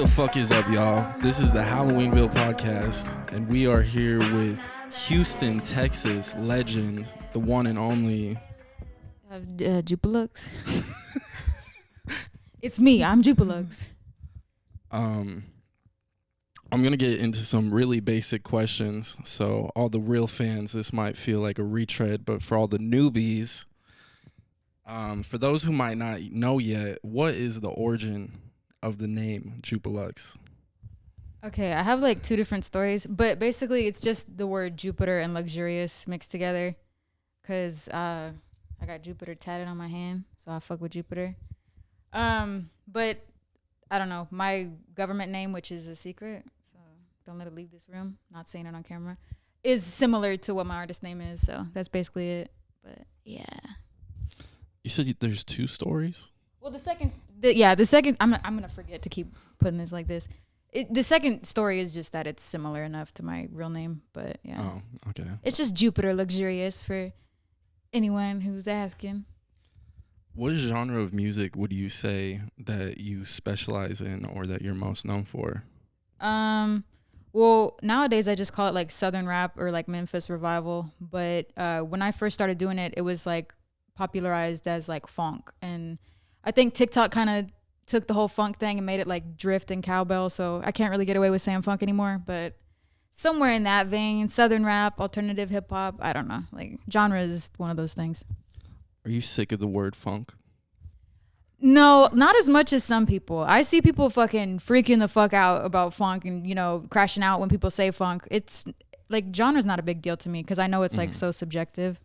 the fuck is up, y'all? This is the Halloweenville Podcast, and we are here with Houston, Texas legend, the one and only Jupiluxe. It's me. I'm Jupiluxe. I'm gonna get into some really basic questions, so all the real fans, this might feel like a retread, but for all the newbies, for those who might not know yet, what is the origin of the name Jupiluxe? Okay, I have like two different stories, but basically it's just the word Jupiter and luxurious mixed together, because I got Jupiter tatted on my hand, so I fuck with Jupiter. But I don't know, my government name, which is a secret, so don't let it leave this room, not saying it on camera, is similar to what my artist name is, so that's basically it. But yeah. You said there's two stories? Well, the second, I'm gonna forget to keep putting this like this. The second story is just that it's similar enough to my real name, but yeah. Oh, okay. It's just Jupiter Luxurious for anyone who's asking. What genre of music would you say that you specialize in or that you're most known for? Well, nowadays I just call it like Southern rap or like Memphis revival, but when I first started doing it, it was like popularized as like funk, and I think TikTok kind of took the whole funk thing and made it like drift and cowbell, so I can't really get away with saying funk anymore, but somewhere in that vein, Southern rap, alternative hip hop, I don't know, like genre is one of those things. Are you sick of the word funk? No, not as much as some people. I see people fucking freaking the fuck out about funk and, you know, crashing out when people say funk. It's like genre's not a big deal to me because I know it's like so subjective.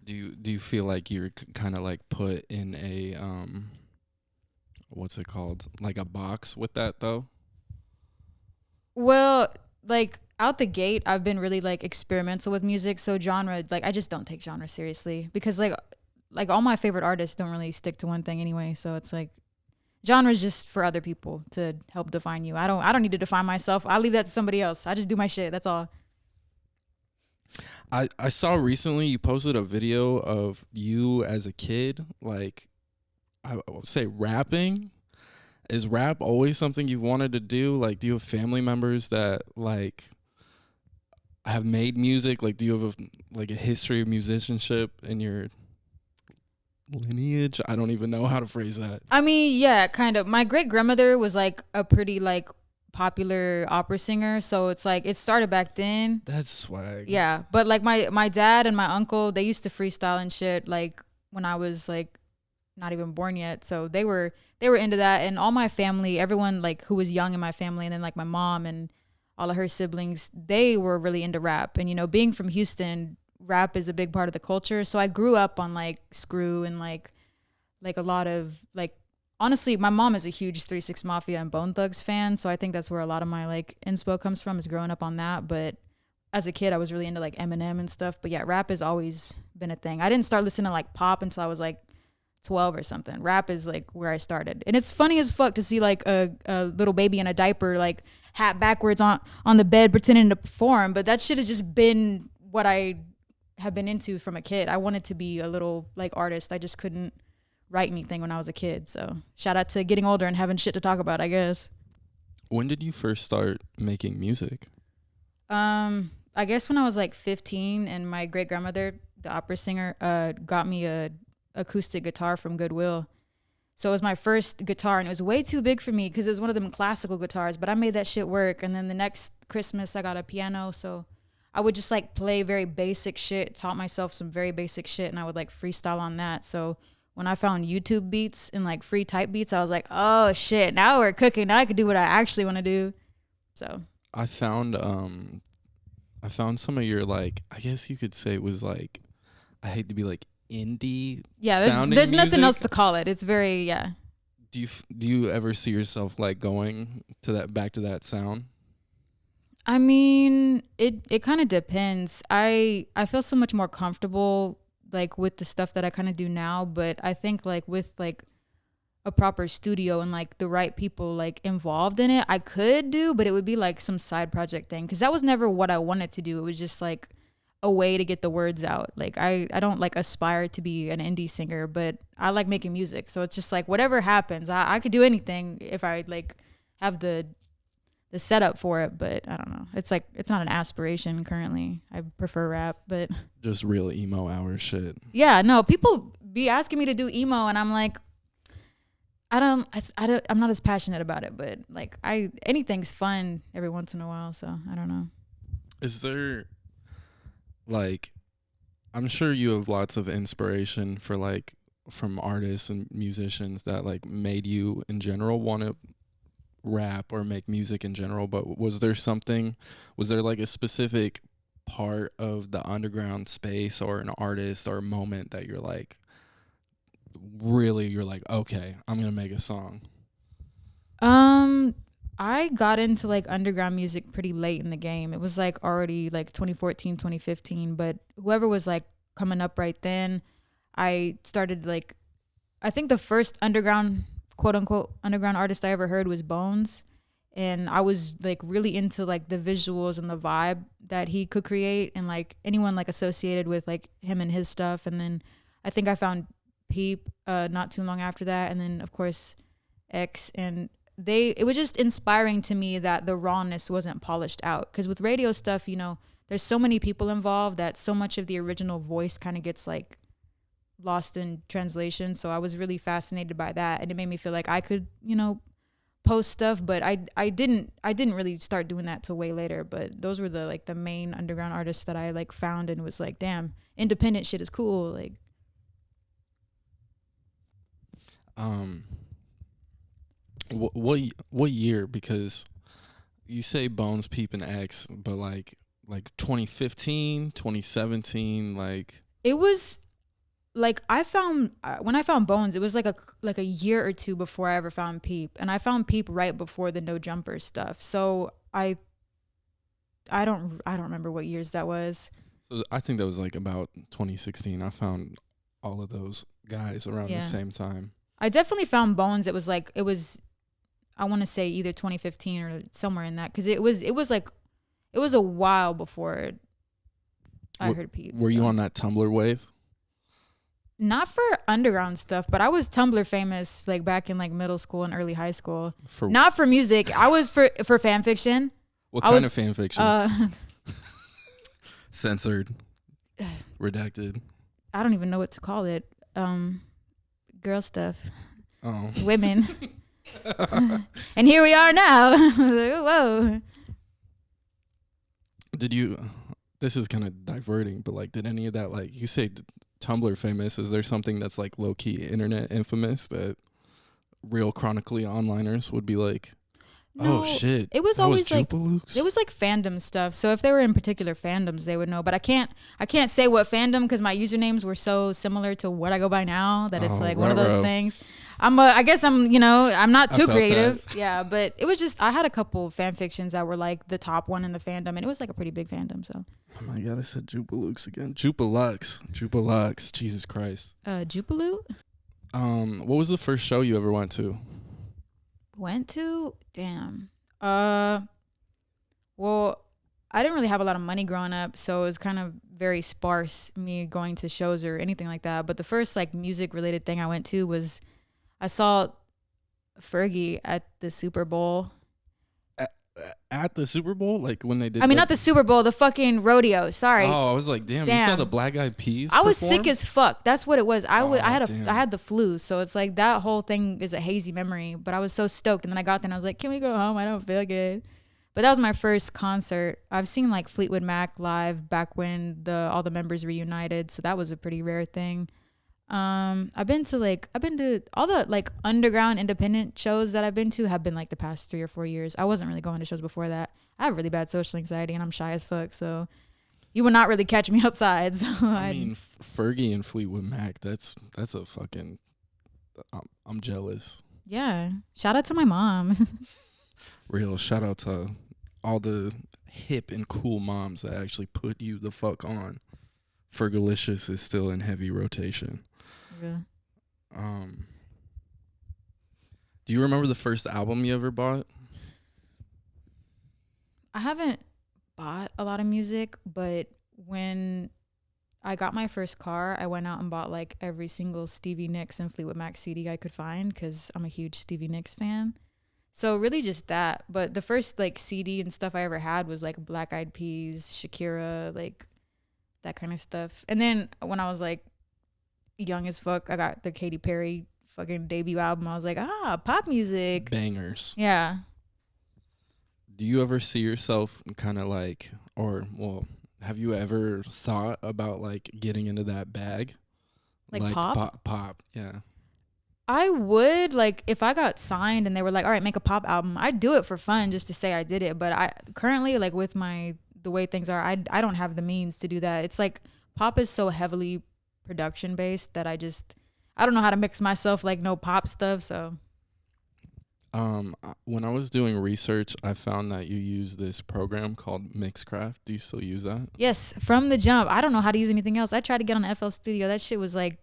Do you feel like you're kind of like put in a what's it called, like a box with that though? Well, like out the gate, I've been really like experimental with music, so genre, like I just don't take genre seriously because like all my favorite artists don't really stick to one thing anyway, so it's like genre is just for other people to help define you. I don't need to define myself. I leave that to somebody else. I just do my shit. That's all. I saw recently you posted a video of you as a kid, like I would say rapping. Is rap always something you've wanted to do? Like, do you have family members that like have made music? Like, do you have a history of musicianship in your lineage? I don't even know how to phrase that. I mean, yeah, kind of. My great grandmother was like a pretty like popular opera singer, so it's like it started back then. That's swag. Yeah, but like my dad and my uncle, they used to freestyle and shit like when I was like not even born yet, so they were into that. And all my family, everyone like who was young in my family, and then like my mom and all of her siblings, they were really into rap. And you know, being from Houston, rap is a big part of the culture, so I grew up on like Screw and like a lot of like, honestly, my mom is a huge 3 6 Mafia and Bone Thugs fan, so I think that's where a lot of my like inspo comes from, is growing up on that. But as a kid, I was really into like Eminem and stuff. But yeah, rap has always been a thing. I didn't start listening to like pop until I was like 12 or something. Rap is like where I started. And it's funny as fuck to see like a little baby in a diaper, like hat backwards on the bed pretending to perform. But that shit has just been what I have been into from a kid. I wanted to be a little like artist. I just couldn't write anything when I was a kid. So shout out to getting older and having shit to talk about, I guess. When did you first start making music? I guess when I was like 15, and my great grandmother, the opera singer, got me a acoustic guitar from Goodwill. So it was my first guitar, and it was way too big for me because it was one of them classical guitars, but I made that shit work. And then the next Christmas I got a piano, so I would just like play very basic shit, taught myself some very basic shit, and I would like freestyle on that. So when I found YouTube beats and like free type beats, I was like, oh shit, now we're cooking. Now I could do what I actually want to do. So I found some of your, like, I guess you could say it was like, I hate to be like indie. Yeah, there's nothing else to call it. It's very, yeah. Do you ever see yourself like going to that, back to that sound? I mean, it kind of depends. I feel so much more comfortable like with the stuff that I kind of do now, but I think like with like a proper studio and like the right people like involved in it, I could do, but it would be like some side project thing, because that was never what I wanted to do. It was just like a way to get the words out. Like I don't like aspire to be an indie singer, but I like making music, so it's just like whatever happens, I could do anything if I like have the setup for it, but I don't know. It's like, it's not an aspiration currently. I prefer rap, but Just real emo hour shit. yeah, no, people be asking me to do emo and I'm like, I'm not as passionate about it, but like anything's fun every once in a while. So I don't know. Is there, like, I'm sure you have lots of inspiration for like from artists and musicians that like made you in general want to rap or make music in general, but was there like a specific part of the underground space or an artist or a moment that you're like, okay, I'm gonna make a song? I got into like underground music pretty late in the game. It was like already like 2014, 2015, but whoever was like coming up right then, I started like, I think the first underground, quote unquote, underground artist I ever heard was Bones. And I was like really into like the visuals and the vibe that he could create and like anyone like associated with like him and his stuff. And then I think I found Peep not too long after that. And then of course X, and it was just inspiring to me that the rawness wasn't polished out. Because with radio stuff, you know, there's so many people involved that so much of the original voice kind of gets like lost in translation. So I was really fascinated by that, and it made me feel like I could, you know, post stuff. But I didn't really start doing that till way later. But those were the main underground artists that I like found and was like, damn, independent shit is cool. Like, what year? Because you say Bones, Peep, and X, but like 2015, 2017, like it was like I found when I found Bones, it was like a year or two before I ever found Peep, and I found Peep right before the No Jumper stuff. So I don't remember what years that was. So I think that was like about 2016. I found all of those guys around the same time. I definitely found Bones. It was I want to say either 2015 or somewhere in that, because it was a while before I heard Peep. Were you on that Tumblr wave? Not for underground stuff, but I was Tumblr famous like back in like middle school and early high school. Not for music. I was for fan fiction. What kind of fan fiction? Censored, redacted. I don't even know what to call it. Girl stuff. Oh. Women. And here we are now. Whoa. Did you? This is kind of diverting, but like, did any of that, like, you say Tumblr famous? Is there something that's like low key internet infamous that real chronically onliners would be like, no, oh shit? It was always like Jupiluxe? it was like fandom stuff. So if they were in particular fandoms, they would know. But I can't say what fandom because my usernames were so similar to what I go by now that it's like one of those things. I guess I'm not too creative. That. Yeah, but it was just, I had a couple fan fictions that were like the top one in the fandom, and it was like a pretty big fandom. So. Oh my god, I said Jupiluxe again. Jupiluxe. Jesus Christ. Jupiluxe? What was the first show you ever went to? Damn. Well, I didn't really have a lot of money growing up, so it was kind of very sparse me going to shows or anything like that. But the first like music related thing I went to was I saw Fergie at the Super Bowl. At the Super Bowl? Like when they did not the Super Bowl, the fucking rodeo. Sorry. Oh, I was like, damn. You saw the Black Eyed Peas I was perform? sick as fuck. That's what it was. I had the flu, so it's like that whole thing is a hazy memory. But I was so stoked, and then I got there and I was like, can we go home? I don't feel good. But that was my first concert. I've seen like Fleetwood Mac live back when all the members reunited, so that was a pretty rare thing. I've been to all the like underground independent shows that I've been to have been like the past 3 or 4 years. I wasn't really going to shows before that. I have really bad social anxiety and I'm shy as fuck, so you would not really catch me outside. So I mean, Fergie and Fleetwood Mac, that's a fucking, I'm jealous. Yeah, shout out to my mom. Real shout out to all the hip and cool moms that actually put you the fuck on. Fergalicious is still in heavy rotation. Yeah. Do you remember the first album you ever bought? I haven't bought a lot of music, but when I got my first car, I went out and bought like every single Stevie Nicks and Fleetwood Mac CD I could find because I'm a huge Stevie Nicks fan. So really just that. But the first like CD and stuff I ever had was like Black Eyed Peas, Shakira, like that kind of stuff. And then when I was like young as fuck, I got the Katy Perry fucking debut album. I was like, pop music. Bangers. Yeah. Do you ever see yourself kind of like, or well, have you ever thought about like getting into that bag? Like pop? Pop, yeah. I would, like, if I got signed and they were like, all right, make a pop album, I'd do it for fun just to say I did it. But I currently, like, with the way things are, I don't have the means to do that. It's like pop is so heavily production based that I don't know how to mix myself like no pop stuff. So when I was doing research, I found that you use this program called Mixcraft. Do you still use that? yes, from the jump. I don't know how to use anything else. I tried to get on FL Studio. That shit was like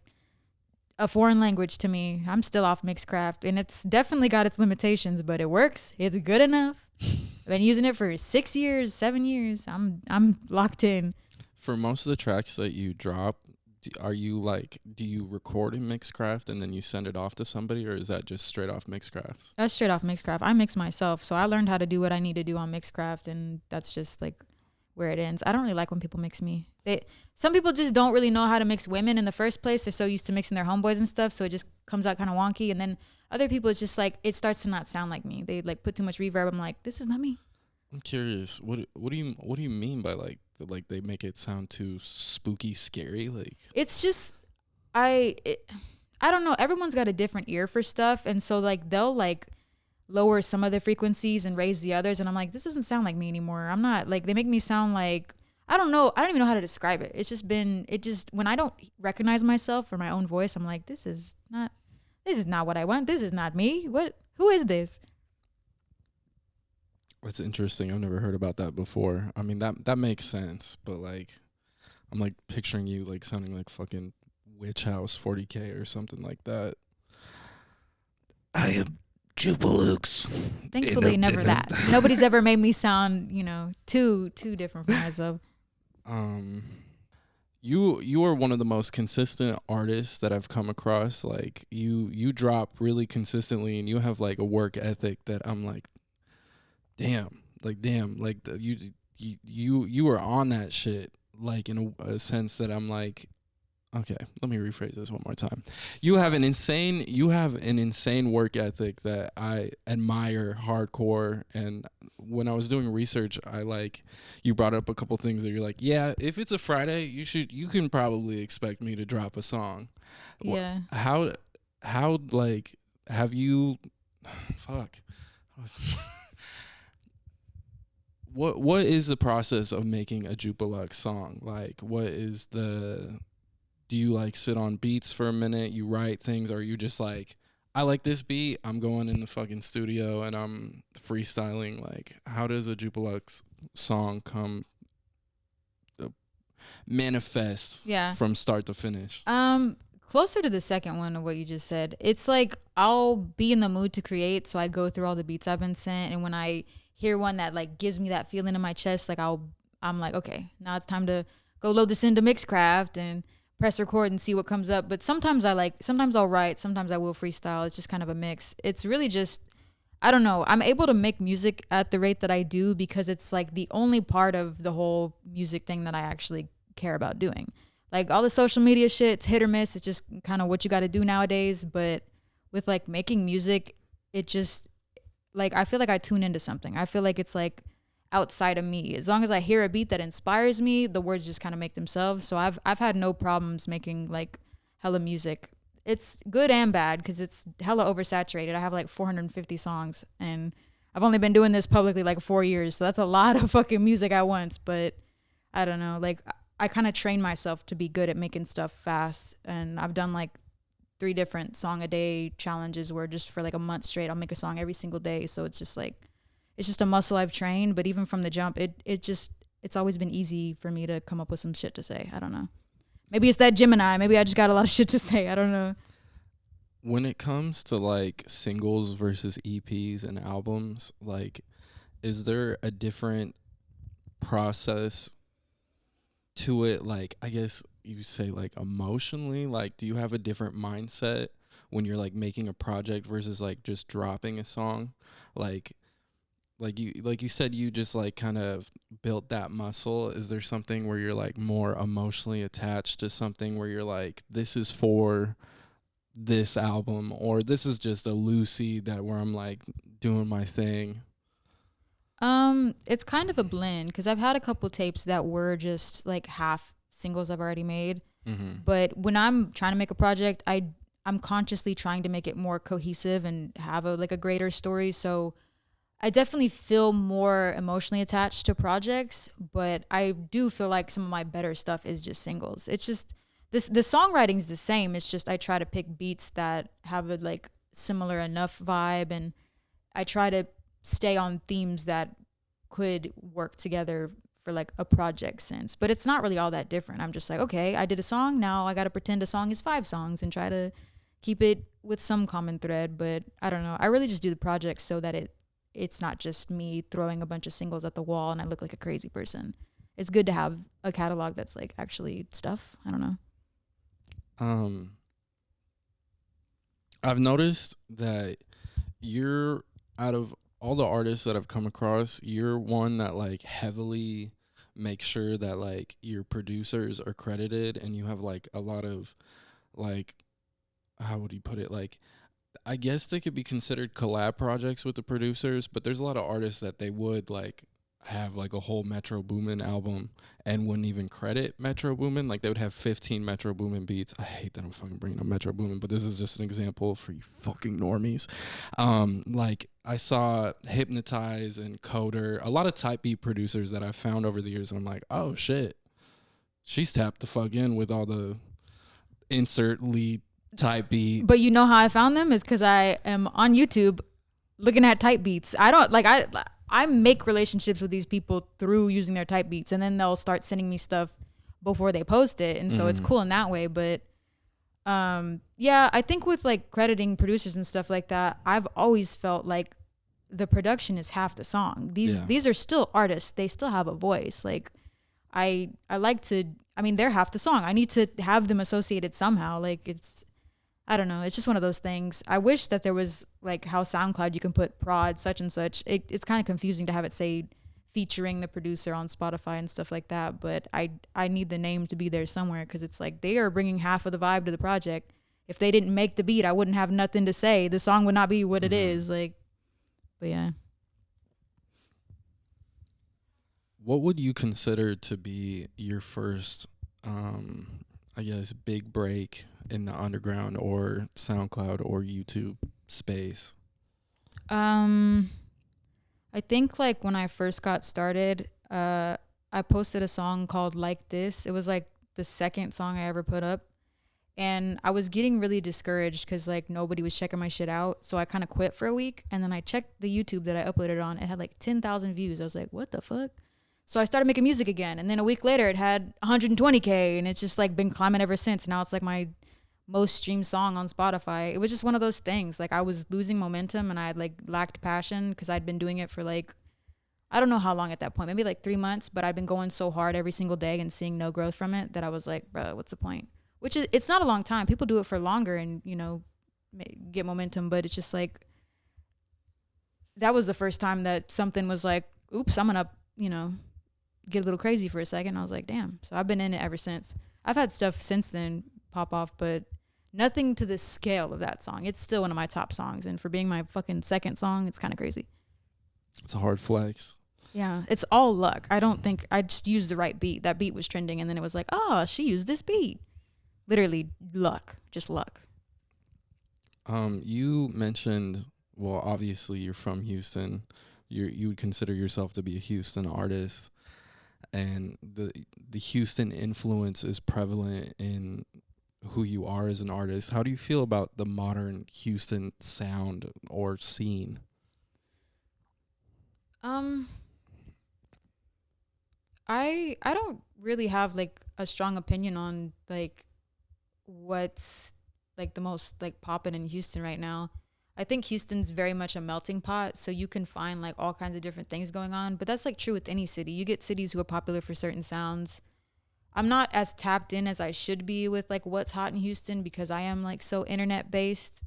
a foreign language to me. I'm still off Mixcraft, and it's definitely got its limitations, but it works. It's good enough. I've been using it for 6 years, 7 years. I'm locked in. For most of the tracks that you drop, do you record in Mixcraft and then you send it off to somebody, or is that just straight off Mixcraft? That's straight off Mixcraft. I mix myself, so I learned how to do what I need to do on Mixcraft, and that's just like where it ends. I don't really like when people mix me. Some people just don't really know how to mix women in the first place. They're so used to mixing their homeboys and stuff, so it just comes out kind of wonky. And then other people, it's just like it starts to not sound like me. They like put too much reverb. I'm like, this is not me. I'm curious. What do you mean by like they make it sound too spooky, scary? Like It's just I don't know. Everyone's got a different ear for stuff, and so like they'll like lower some of the frequencies and raise the others, and I'm like, this doesn't sound like me anymore. I'm not like, they make me sound like, I don't know. I don't even know how to describe it. It's just when I don't recognize myself or my own voice, I'm like, this is not what I want. This is not me. Who is this? That's interesting. I've never heard about that before. I mean, that makes sense, but like, I'm like picturing you like sounding like fucking Witch House 40K or something like that. I am Jupiluxe. Thankfully, never that. Nobody's ever made me sound, too different from myself. You are one of the most consistent artists that I've come across. Like you drop really consistently, and you have like a work ethic that I'm like, damn, like you are on that shit, like in a sense that I'm like, okay, let me rephrase this one more time. You have an insane work ethic that I admire hardcore. And when I was doing research, you brought up a couple things that you're like, yeah, if it's a Friday, you can probably expect me to drop a song. Yeah. How like have you fuck What is the process of making a Jupiluxe song? Like, do you like sit on beats for a minute, you write things, or are you just like, I like this beat, I'm going in the fucking studio and I'm freestyling? Like, how does a Jupiluxe song manifest from start to finish? Closer to the second one of what you just said. It's like I'll be in the mood to create, so I go through all the beats I've been sent, and when I hear one that like gives me that feeling in my chest, like I'm like, okay, now it's time to go load this into Mixcraft and press record and see what comes up. But sometimes I'll write, sometimes I will freestyle. It's just kind of a mix. It's really just, I don't know. I'm able to make music at the rate that I do because it's like the only part of the whole music thing that I actually care about doing. Like all the social media shit, it's hit or miss. It's just kind of what you got to do nowadays. But with like making music, it just, like, I feel like I tune into something. I feel like it's like outside of me. As long as I hear a beat that inspires me, the words just kind of make themselves. So I've had no problems making like hella music. It's good and bad because it's hella oversaturated. I have like 450 songs, and I've only been doing this publicly like 4 years. So that's a lot of fucking music at once. But I don't know. Like I kind of train myself to be good at making stuff fast. And I've done like 3 different song a day challenges where just for like a month straight, I'll make a song every single day. So it's just like, it's just a muscle I've trained. But even from the jump, it's always been easy for me to come up with some shit to say. I don't know. Maybe it's that Gemini. Maybe I just got a lot of shit to say. I don't know. When it comes to like singles versus EPs and albums, like, is there a different process to it? Like, I guess you say like emotionally, like, do you have a different mindset when you're like making a project versus like just dropping a song? Like you said, you just like kind of built that muscle. Is there something where you're like more emotionally attached to something where you're like, this is for this album, or this is just a Lucy that where I'm like doing my thing? It's kind of a blend because I've had a couple tapes that were just like half singles I've already made. But when I'm trying to make a project, I'm consciously trying to make it more cohesive and have a greater story. So I definitely feel more emotionally attached to projects, but I do feel like some of my better stuff is just singles. It's just the songwriting's the same. It's just I try to pick beats that have a like similar enough vibe, and I try to stay on themes that could work together for like a project sense. But it's not really all that different. I'm just like, okay, I did a song, now I got to pretend a song is 5 songs and try to keep it with some common thread. But I don't know. I really just do the project so that it's not just me throwing a bunch of singles at the wall and I look like a crazy person. It's good to have a catalog that's like actually stuff. I don't know. I've noticed that you're, out of all the artists that I've come across, you're one that like heavily makes sure that like your producers are credited, and you have like a lot of like, how would you put it, like, I guess they could be considered collab projects with the producers, but there's a lot of artists that they would like have like a whole Metro Boomin album and wouldn't even credit Metro Boomin. Like they would have 15 Metro Boomin beats. I hate that I'm fucking bringing up Metro Boomin, but this is just an example for you fucking normies. Like I saw Hypnotize and Coder, a lot of type beat producers that I've found over the years, and I'm like, oh shit, she's tapped the fuck in with all the insert lead type beat. But you know how I found them is because I am on YouTube looking at type beats. I make relationships with these people through using their type beats, and then they'll start sending me stuff before they post it, and so it's cool in that way. But yeah, I think with like crediting producers and stuff like that, I've always felt like the production is half the song. These are still artists. They still have a voice. Like I like to, I mean, they're half the song. I need to have them associated somehow. Like I don't know. It's just one of those things. I wish that there was like how SoundCloud you can put prod such and such. It's kind of confusing to have it say featuring the producer on Spotify and stuff like that. But I need the name to be there somewhere, because it's like they are bringing half of the vibe to the project. If they didn't make the beat, I wouldn't have nothing to say. The song would not be what it is. Like, but yeah. What would you consider to be your first, I guess, big break in the underground or SoundCloud or YouTube space? I think like when I first got started, I posted a song called Like This. It was like the second song I ever put up. And I was getting really discouraged because like nobody was checking my shit out. So I kind of quit for a week. And then I checked the YouTube that I uploaded on. It had like 10,000 views. I was like, what the fuck? So I started making music again. And then a week later it had 120K. And it's just like been climbing ever since. Now it's like my most streamed song on Spotify. It was just one of those things. Like I was losing momentum and I had like lacked passion because I'd been doing it for like, I don't know how long at that point, maybe like 3 months, but I'd been going so hard every single day and seeing no growth from it that I was like, bro, what's the point? Which is, it's not a long time. People do it for longer and, you know, get momentum, but it's just like, that was the first time that something was like, oops, I'm gonna, you know, get a little crazy for a second. I was like, damn. So I've been in it ever since. I've had stuff since then pop off, but nothing to the scale of that song. It's still one of my top songs. And for being my fucking second song, it's kind of crazy. It's a hard flex. Yeah, it's all luck. I don't think I just used the right beat. That beat was trending, and then it was like, oh, she used this beat. Literally luck, just luck. You mentioned, well, obviously you're from Houston. You would consider yourself to be a Houston artist, and the Houston influence is prevalent in who you are as an artist. How do you feel about the modern Houston sound or scene? I don't really have like a strong opinion on like what's like the most like popping in Houston right now. I think Houston's very much a melting pot, so you can find like all kinds of different things going on, but that's like true with any city. You get cities who are popular for certain sounds. I'm not as tapped in as I should be with like what's hot in Houston because I am like so internet based.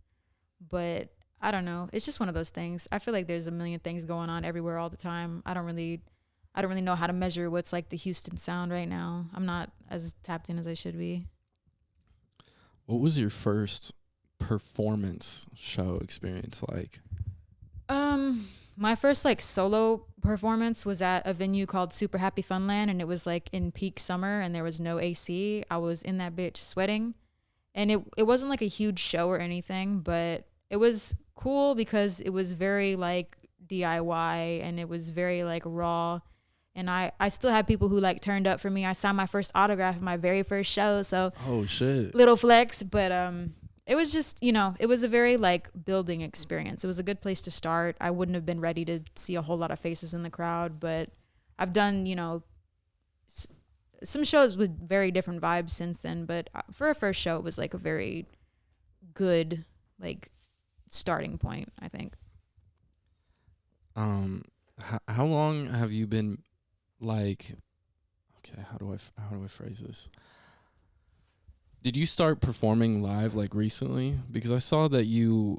But I don't know. It's just one of those things. I feel like there's a million things going on everywhere all the time. I don't really know how to measure what's like the Houston sound right now. I'm not as tapped in as I should be. What was your first performance show experience like? My first like solo performance was at a venue called Super Happy Funland, and it was like in peak summer and there was no AC. I was in that bitch sweating, and it wasn't like a huge show or anything, but it was cool because it was very like DIY and it was very like raw. And I still had people who like turned up for me. I signed my first autograph at my very first show. So oh shit, little flex, but it was just, you know, it was a very like building experience. It was a good place to start. I wouldn't have been ready to see a whole lot of faces in the crowd, but I've done, you know, some shows with very different vibes since then. But for a first show, it was like a very good like starting point, I think. How long have you been like? Okay, how do I phrase this? Did you start performing live like recently? Because I saw that your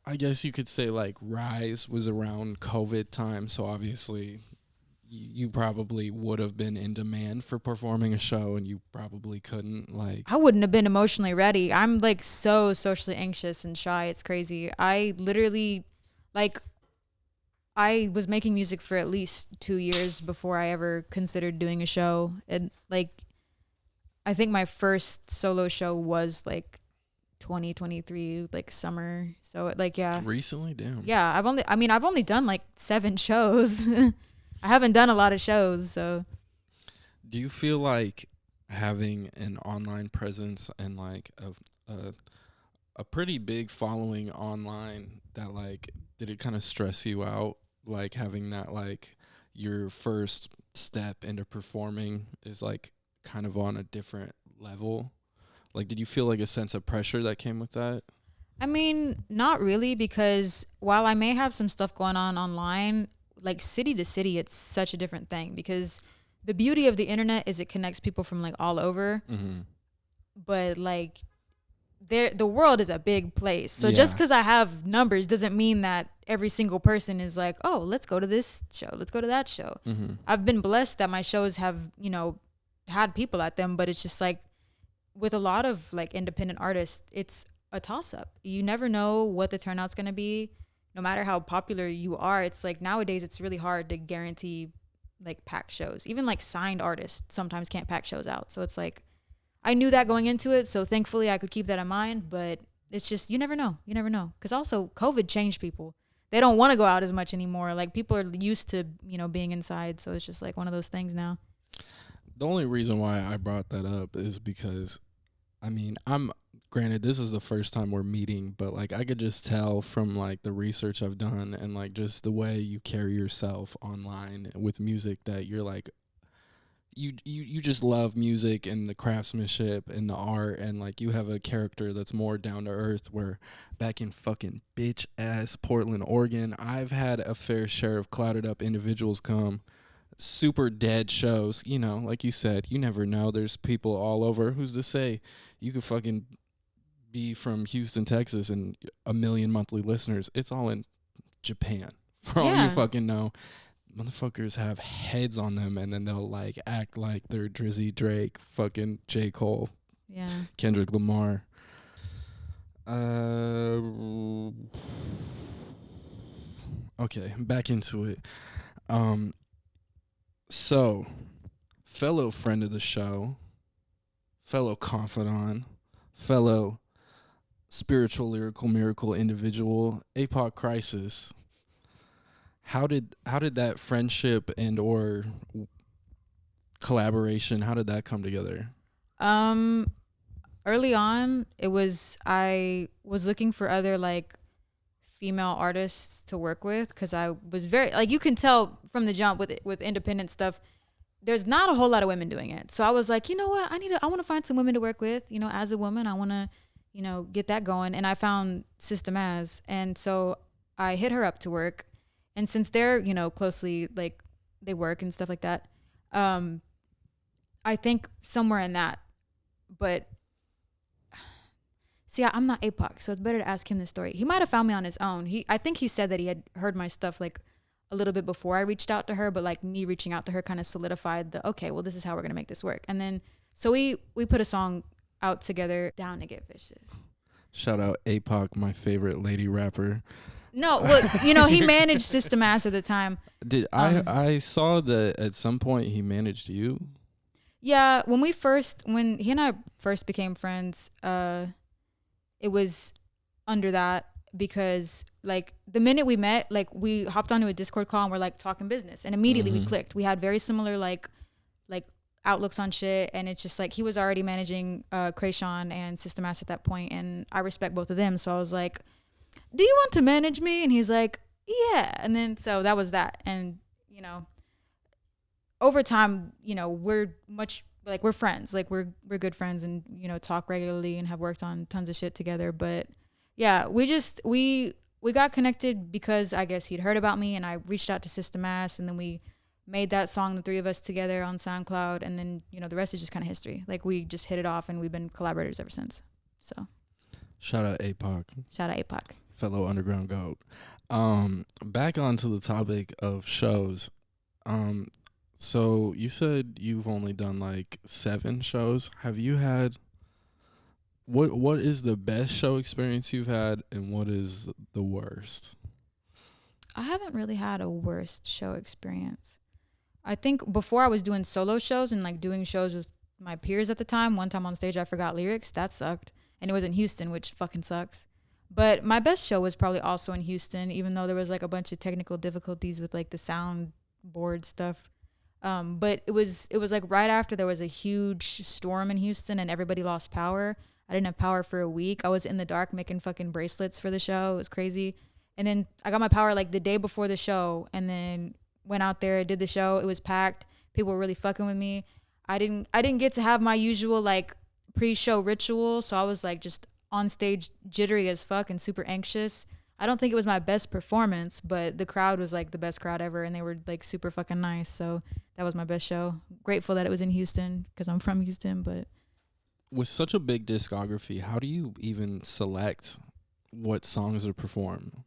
I guess you could say like rise was around COVID time, so obviously you probably would have been in demand for performing a show and you probably couldn't like. I wouldn't have been emotionally ready. I'm like so socially anxious and shy. It's crazy. I literally like I was making music for at least 2 years before I ever considered doing a show. And like I think my first solo show was like 2023, like summer. So like, yeah. Recently? Damn. Yeah. I've only done like 7 shows. I haven't done a lot of shows. So do you feel like having an online presence and like a pretty big following online that like, did it kind of stress you out? Like having that, like your first step into performing is like kind of on a different level. Like, did you feel like a sense of pressure that came with that? I mean, not really, because while I may have some stuff going on online, like city to city, it's such a different thing because the beauty of the internet is it connects people from like all over. Mm-hmm. But like the world is a big place. So just because I have numbers doesn't mean that every single person is like, oh, let's go to this show. Let's go to that show. Mm-hmm. I've been blessed that my shows have, you know, had people at them, but it's just like with a lot of like independent artists, it's a toss up. You never know what the turnout's going to be. No matter how popular you are, it's like nowadays it's really hard to guarantee like pack shows. Even like signed artists sometimes can't pack shows out. So it's like, I knew that going into it. So thankfully I could keep that in mind, but it's just, you never know. You never know. Cause also COVID changed people. They don't want to go out as much anymore. Like people are used to, you know, being inside. So it's just like one of those things now. The only reason why I brought that up is because, I mean, granted, this is the first time we're meeting, but like I could just tell from like the research I've done and like just the way you carry yourself online with music that you're like, you just love music and the craftsmanship and the art, and like you have a character that's more down to earth, where back in fucking bitch ass Portland, Oregon, I've had a fair share of clouded up individuals come, super dead shows, you know, like you said, you never know, there's people all over. Who's to say you could fucking be from Houston, Texas and 1 million monthly listeners? It's all in Japan for all you fucking know. Motherfuckers have heads on them and then they'll like act like they're Drizzy, Drake, fucking J. Cole, Kendrick Lamar. Okay, back into it. So, fellow friend of the show, fellow confidant, fellow spiritual lyrical miracle individual, APOC Crisis. How did that friendship and or collaboration, how did that come together? Early on, I was looking for other like female artists to work with, because I was very, like, you can tell from the jump with independent stuff, there's not a whole lot of women doing it. So I was like, you know what, I want to find some women to work with. You know, as a woman, I want to, you know, get that going. And I found System As, and so I hit her up to work. And since they're, you know, closely, like, they work and stuff like that, I think somewhere in that. But see, I'm not APOC, so it's better to ask him this story. He might have found me on his own. I think he said that he had heard my stuff like a little bit before I reached out to her, but like me reaching out to her kind of solidified the, okay, well, this is how we're gonna make this work. And then so we put a song out together, Down to Get Vicious. Shout out APOC, my favorite lady rapper. No, well, you know, he managed System Ass at the time. I saw that at some point he managed you? Yeah, when he and I first became friends, it was under that, because like the minute we met, like we hopped onto a Discord call and we're like talking business, and immediately we clicked. We had very similar like outlooks on shit, and it's just like he was already managing Krayshawn and System Ass at that point, and I respect both of them, so I was like, do you want to manage me? And he's like, yeah. And then so that was that. And you know, over time, you know, we're friends, like we're good friends, and you know, talk regularly and have worked on tons of shit together. But yeah, we got connected because I guess he'd heard about me, and I reached out to System Ass, and then we made that song, the three of us together, on SoundCloud, and then you know, the rest is just kind of history. Like we just hit it off, and we've been collaborators ever since. So shout out APOC. Shout out APOC. Fellow underground goat. Back onto the topic of shows. So you said you've only done like 7 shows. Have you had what is the best show experience you've had, and what is the worst? I haven't really had a worst show experience. I think before I was doing solo shows and like doing shows with my peers at the time, one time on stage I forgot lyrics. That sucked. And it was in Houston, which fucking sucks. But my best show was probably also in Houston, even though there was like a bunch of technical difficulties with like the soundboard stuff. But it was like right after there was a huge storm in Houston and everybody lost power. I didn't have power for a week. I was in the dark making fucking bracelets for the show. It was crazy. And then I got my power like the day before the show, and then went out there, did the show. It was packed. People were really fucking with me. I didn't get to have my usual like pre-show ritual, so I was like just on stage jittery as fuck and super anxious. I don't think it was my best performance, but the crowd was like the best crowd ever, and they were like super fucking nice. So that was my best show. Grateful that it was in Houston because I'm from Houston. But with such a big discography, how do you even select what songs to perform?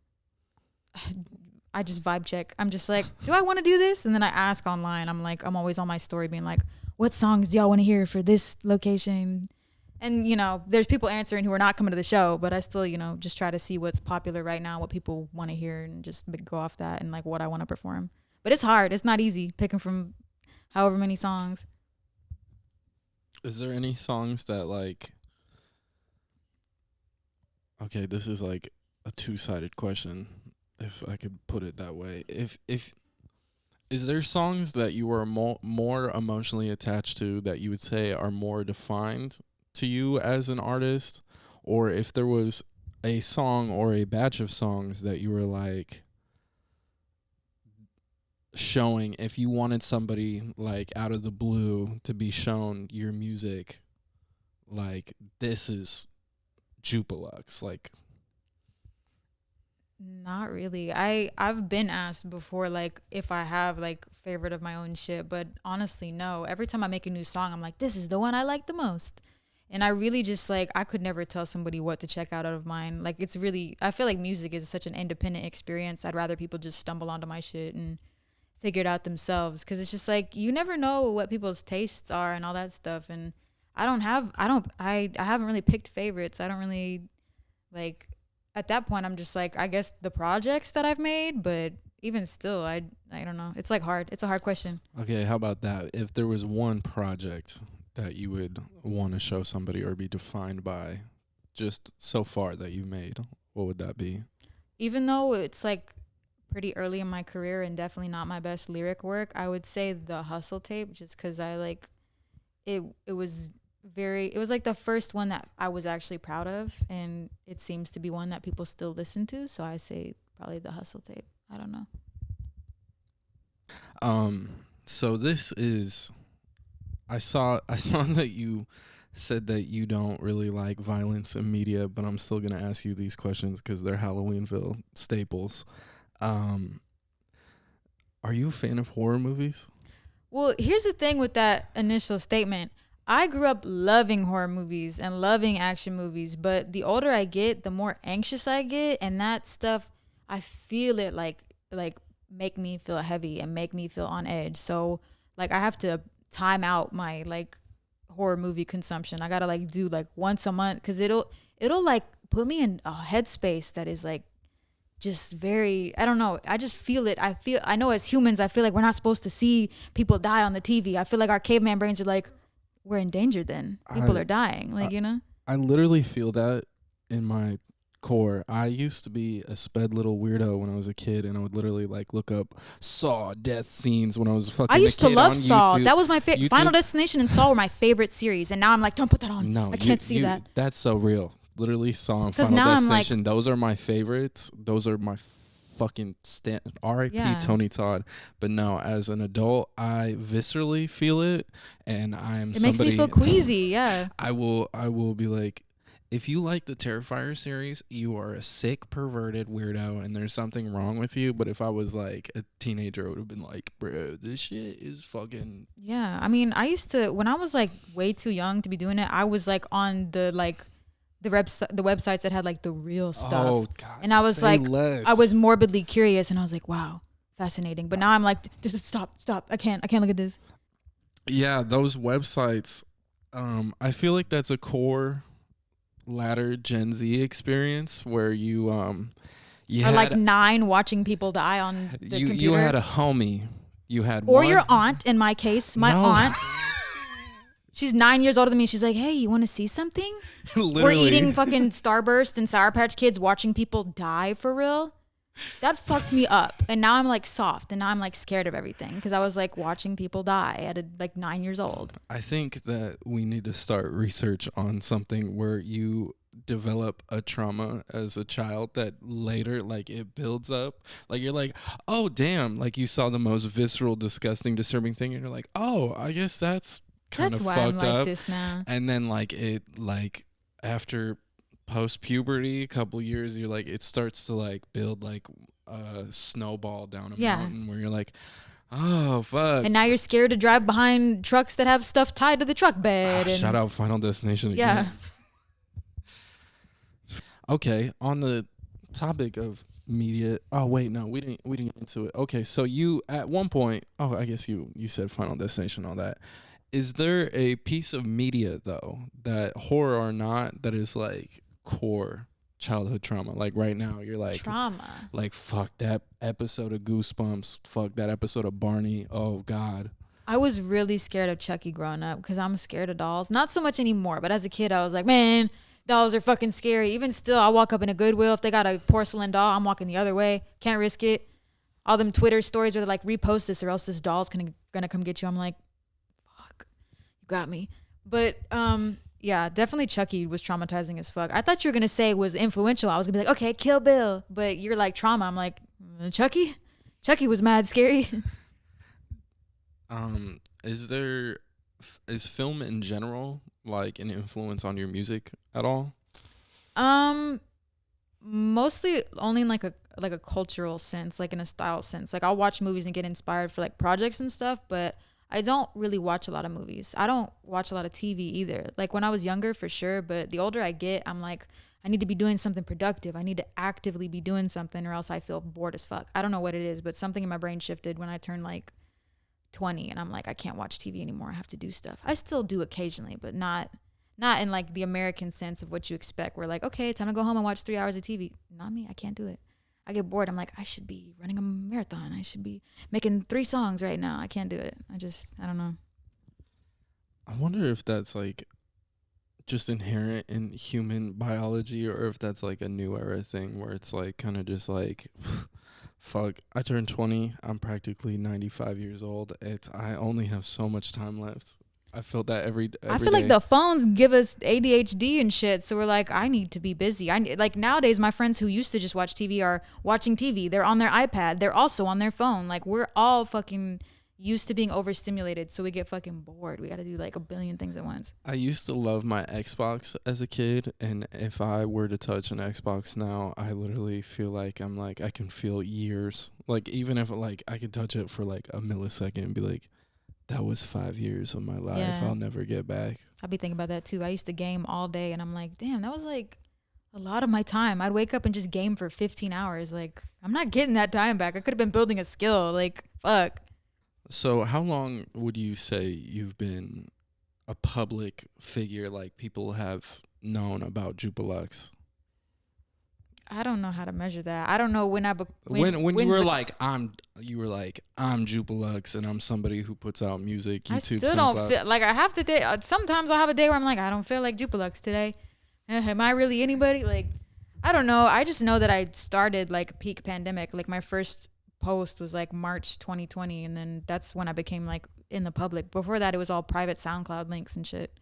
I just vibe check. I'm just like, do I want to do this? And then I ask online. I'm always on my story being like, what songs do y'all want to hear for this location? And, you know, there's people answering who are not coming to the show, but I still, you know, just try to see what's popular right now, what people want to hear, and just go off that and like what I want to perform. But it's hard. It's not easy picking from however many songs. Is there any songs that like, okay, this is like a two-sided question, if I could put it that way. If is there songs that you are more emotionally attached to that you would say are more defined to you as an artist, or if there was a song or a batch of songs that you were like showing, if you wanted somebody like out of the blue to be shown your music, like this is Jupiluxe, like? Not really. I've been asked before, like, if I have like favorite of my own shit, but honestly, no. Every time I make a new song, I'm like, this is the one I like the most. And I really just like, I could never tell somebody what to check out of mine. Like, it's really, I feel like music is such an independent experience. I'd rather people just stumble onto my shit and figure it out themselves. Cause it's just like, you never know what people's tastes are and all that stuff. And I haven't really picked favorites. I don't really like, at that point, I'm just like, I guess the projects that I've made, but even still, I don't know. It's like hard. It's a hard question. Okay, how about that? If there was one project that you would want to show somebody or be defined by just so far that you made, what would that be? Even though it's like pretty early in my career and definitely not my best lyric work, I would say the Hustle tape, just because I like it was like the first one that I was actually proud of, and it seems to be one that people still listen to, so I say probably the Hustle tape. I don't know. So this is, I saw that you said that you don't really like violence in media, but I'm still going to ask you these questions because they're Halloweenville staples. Are you a fan of horror movies? Well, here's the thing with that initial statement. I grew up loving horror movies and loving action movies, but the older I get, the more anxious I get, and that stuff, I feel it like make me feel heavy and make me feel on edge. So like I have to time out my like horror movie consumption. I gotta like do like once a month because it'll like put me in a headspace that is like just very, I don't know, I just feel it. I know as humans I feel like we're not supposed to see people die on the TV. I feel like our caveman brains are like, we're in danger then, people are dying, like, you know. I literally feel that in my core. I used to be a sped little weirdo when I was a kid, and I would literally like look up Saw death scenes when I was fucking I used a kid to love on Saw. YouTube. That was my favorite. Final Destination and Saw were my favorite series, and now I'm like, don't put that on. No, I can't see that. That's so real. Literally Saw and 'Cause Final now I'm like- Destination. Those are my favorites. Those are my fucking R.I.P. Yeah. Tony Todd. But no, as an adult, I viscerally feel it, and I'm It makes me feel queasy. Yeah. I will be like, if you like the Terrifier series, you are a sick, perverted weirdo, and there's something wrong with you. But if I was like a teenager, I would have been like, bro, this shit is fucking. Yeah. I mean, I used to, when I was like way too young to be doing it, I was like on the like the websites that had like the real stuff. Oh God! And I was say like, less. I was morbidly curious, and I was like, wow, fascinating. But now I'm like, stop. I can't look at this. Yeah, those websites. I feel like that's a core latter Gen Z experience where you Or like 9 watching people die on the computer. You had a homie. You had or one, your aunt. In my case, my No. aunt. She's 9 years older than me. She's like, hey, you want to see something? Literally. We're eating fucking Starburst and Sour Patch Kids, watching people die for real. That fucked me up. And now I'm like soft, and now I'm like scared of everything because I was like watching people die at like 9 years old. I think that we need to start research on something where you develop a trauma as a child that later like it builds up. Like you're like, oh damn, like you saw the most visceral, disgusting, disturbing thing, and you're like, oh, I guess that's kind That's of why fucked I'm like up. this now. And then like it like after post puberty, a couple years, you're like it starts to like build like a snowball down a Yeah. mountain where you're like, oh fuck. And now you're scared to drive behind trucks that have stuff tied to the truck bed. and Shout out Final Destination again. Yeah. Okay, on the topic of media. Oh wait, no, we didn't get into it. Okay, so you at one point, oh, I guess you said Final Destination, all that. Is there a piece of media though, that horror or not, that is like core childhood trauma? Like right now, you're like trauma. like fuck that episode of Goosebumps, fuck that episode of Barney. Oh God. I was really scared of Chucky growing up because I'm scared of dolls. Not so much anymore, but as a kid, I was like, man, dolls are fucking scary. Even still, I walk up in a Goodwill. If they got a porcelain doll, I'm walking the other way. Can't risk it. All them Twitter stories where they're like, repost this or else this doll's gonna come get you. I'm like, fuck, you got me. But yeah, definitely Chucky was traumatizing as fuck. I thought you were gonna say it was influential. I was gonna be like, okay, Kill Bill. But you're like trauma. I'm like, Chucky? Chucky was mad scary. Is film in general like an influence on your music at all? Mostly only in like a cultural sense, like in a style sense. Like I'll watch movies and get inspired for like projects and stuff, but I don't really watch a lot of movies. I don't watch a lot of TV either. Like when I was younger for sure, but the older I get, I'm like, I need to be doing something productive. I need to actively be doing something or else I feel bored as fuck. I don't know what it is, but something in my brain shifted when I turned like 20 and I'm like, I can't watch TV anymore. I have to do stuff. I still do occasionally, but not in like the American sense of what you expect. We're like, okay, time to go home and watch 3 hours of TV. Not me. I can't do it. I get bored. I'm like, I should be running a marathon. I should be making 3 songs right now. I can't do it. I don't know. I wonder if that's like just inherent in human biology, or if that's like a new era thing where it's like kind of just like, fuck, I turned 20. I'm practically 95 years old. I only have so much time left. I felt that every I feel like the phones give us ADHD and shit. So we're like, I need to be busy. Like nowadays, my friends who used to just watch TV are watching TV. They're on their iPad. They're also on their phone. Like we're all fucking used to being overstimulated. So we get fucking bored. We got to do like a billion things at once. I used to love my Xbox as a kid. And if I were to touch an Xbox now, I literally feel like I can feel years. Like even if like I could touch it for like a millisecond and be like, That was 5 years of my life Yeah. I'll never get back. I'd be thinking about that too. I used to game all day, and I'm like, damn, that was like a lot of my time. I'd wake up and just game for 15 hours. Like, I'm not getting that time back. I could have been building a skill. Like, fuck. So how long would you say you've been a public figure, like people have known about Jupiluxe? I don't know how to measure that. I don't know when When you when's were the- like I'm Jupiluxe and I'm somebody who puts out music, I YouTube, still don't SoundCloud. feel like I have the day. Sometimes I'll have a day where I'm like, I don't feel like Jupiluxe today. Am I really anybody? Like, I don't know. I just know that I started like peak pandemic. Like my first post was like March 2020, and then that's when I became like in the public. Before that, it was all private SoundCloud links and shit.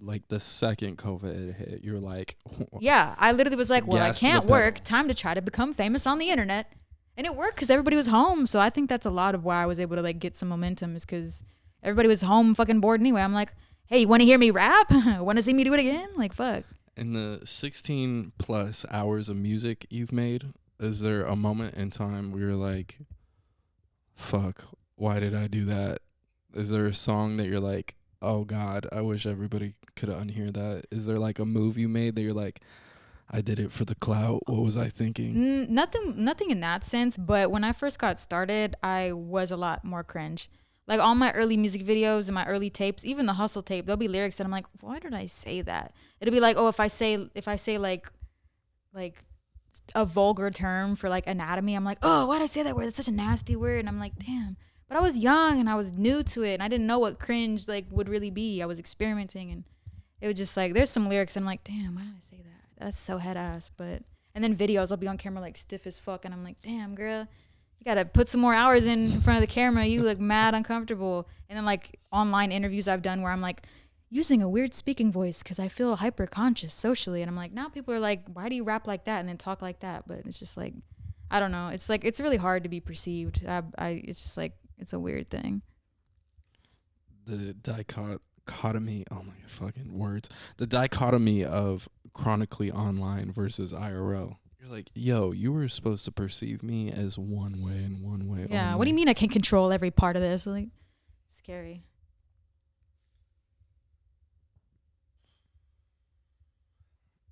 Like the second COVID hit, you're like, Yeah, I literally was like, well, I Gas to the can't work. pedal. Time to try to become famous on the internet. And it worked because everybody was home. So I think that's a lot of why I was able to like get some momentum, is because everybody was home fucking bored anyway. I'm like, hey, you want to hear me rap? Want to see me do it again? Like, fuck. in the 16 plus hours of music you've made, is there a moment in time where you're like, fuck, why did I do that? Is there a song that you're like, oh God, I wish everybody could unhear that? Is there like a move you made that you're like, I did it for the clout? What was I thinking? Nothing in that sense. But when I first got started, I was a lot more cringe. Like all my early music videos and my early tapes, even the hustle tape, there'll be lyrics that I'm like, why did I say that? It'll be like, oh, if I say like a vulgar term for like anatomy, I'm like, oh, why'd I say that word? It's such a nasty word. And I'm like, damn. But I was young and I was new to it, and I didn't know what cringe like would really be. I was experimenting, and it was just like, there's some lyrics I'm like, damn, why did I say that? That's so head ass. But and then videos, I'll be on camera like stiff as fuck, and I'm like, damn, girl, you gotta put some more hours in front of the camera. You look mad uncomfortable. And then like online interviews I've done where I'm like using a weird speaking voice because I feel hyper conscious socially, and I'm like, now people are like, why do you rap like that and then talk like that? But it's just like, I don't know. It's like, it's really hard to be perceived. It's just like, it's a weird thing. The dichotomy, oh my fucking words. The dichotomy of chronically online versus IRL. You're like, yo, you were supposed to perceive me as one way and one way Yeah. only. What do you mean I can control every part of this? Like, scary.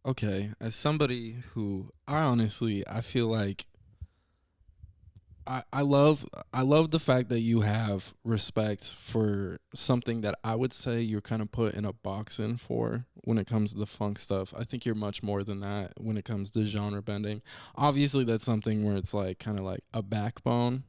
Okay, as somebody who I feel like I love the fact that you have respect for something that I would say you're kind of put in a box in for when it comes to the funk stuff. I think you're much more than that when it comes to genre bending. Obviously that's something where it's like kind of like a backbone.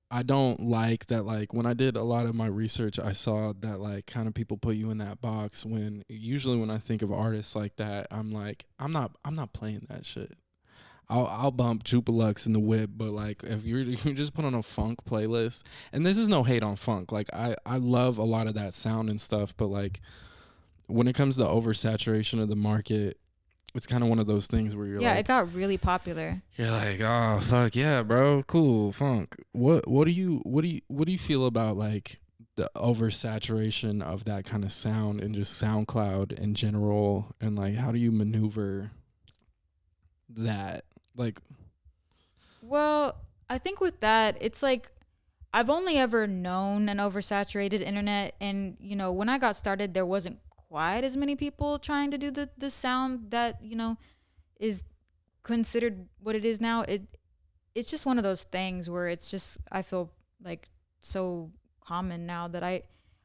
I don't like that, like when I did a lot of my research, I saw that like kind of people put you in that box when usually when I think of artists like that, I'm like, I'm not playing that shit. I'll bump Jupiluxe in the whip, but like if you just put on a funk playlist, and this is no hate on funk, like I love a lot of that sound and stuff, but like when it comes to oversaturation of the market, it's kind of one of those things where you're Yeah, like, it got really popular. you're like, oh fuck yeah, bro, cool funk. What do you feel about like the oversaturation of that kind of sound and just SoundCloud in general, and like how do you maneuver that? Like, Well, I think with that, it's like I've only ever known an oversaturated internet, and you know, when I got started, there wasn't quite as many people trying to do the sound that, you know, is considered what it is now. It's just one of those things where it's just, I feel like so common now that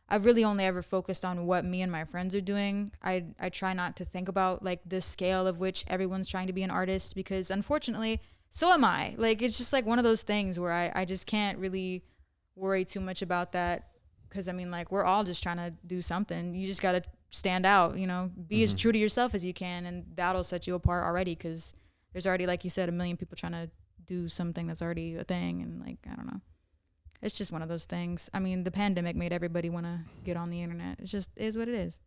I've really only ever focused on what me and my friends are doing. I try not to think about like the scale of which everyone's trying to be an artist, because unfortunately so am I. Like, it's just like one of those things where I just can't really worry too much about that, because I mean, like, we're all just trying to do something. You just got to stand out, you know, be as true to yourself as you can, and that'll set you apart already, because there's already, like you said, a million people trying to do something that's already a thing. And like, I don't know. It's just one of those things. I mean, the pandemic made everybody want to get on the internet. It just is what it is.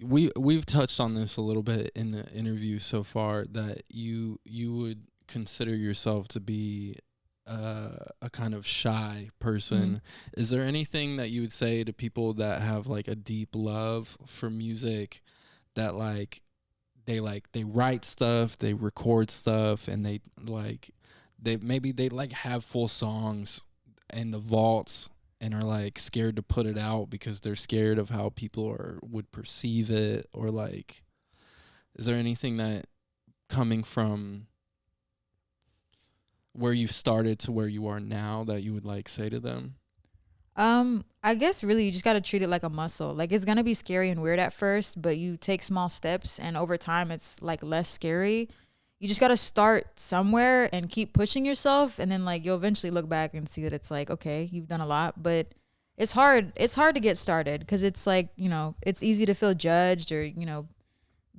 We've touched on this a little bit in the interview so far, that you would consider yourself to be a kind of shy person. Is there anything that you would say to people that have like a deep love for music, that they write stuff, they record stuff, and they like have full songs in the vaults and are like scared to put it out because they're scared of how people would perceive it, or like, is there anything that coming from where you started to where you are now that you would like say to them? I guess really you just got to treat it like a muscle. Like, it's going to be scary and weird at first, but you take small steps and over time it's like less scary. You just got to start somewhere and keep pushing yourself, and then like you'll eventually look back and see that it's like, okay, you've done a lot, but it's hard to get started because it's like, you know, it's easy to feel judged or, you know,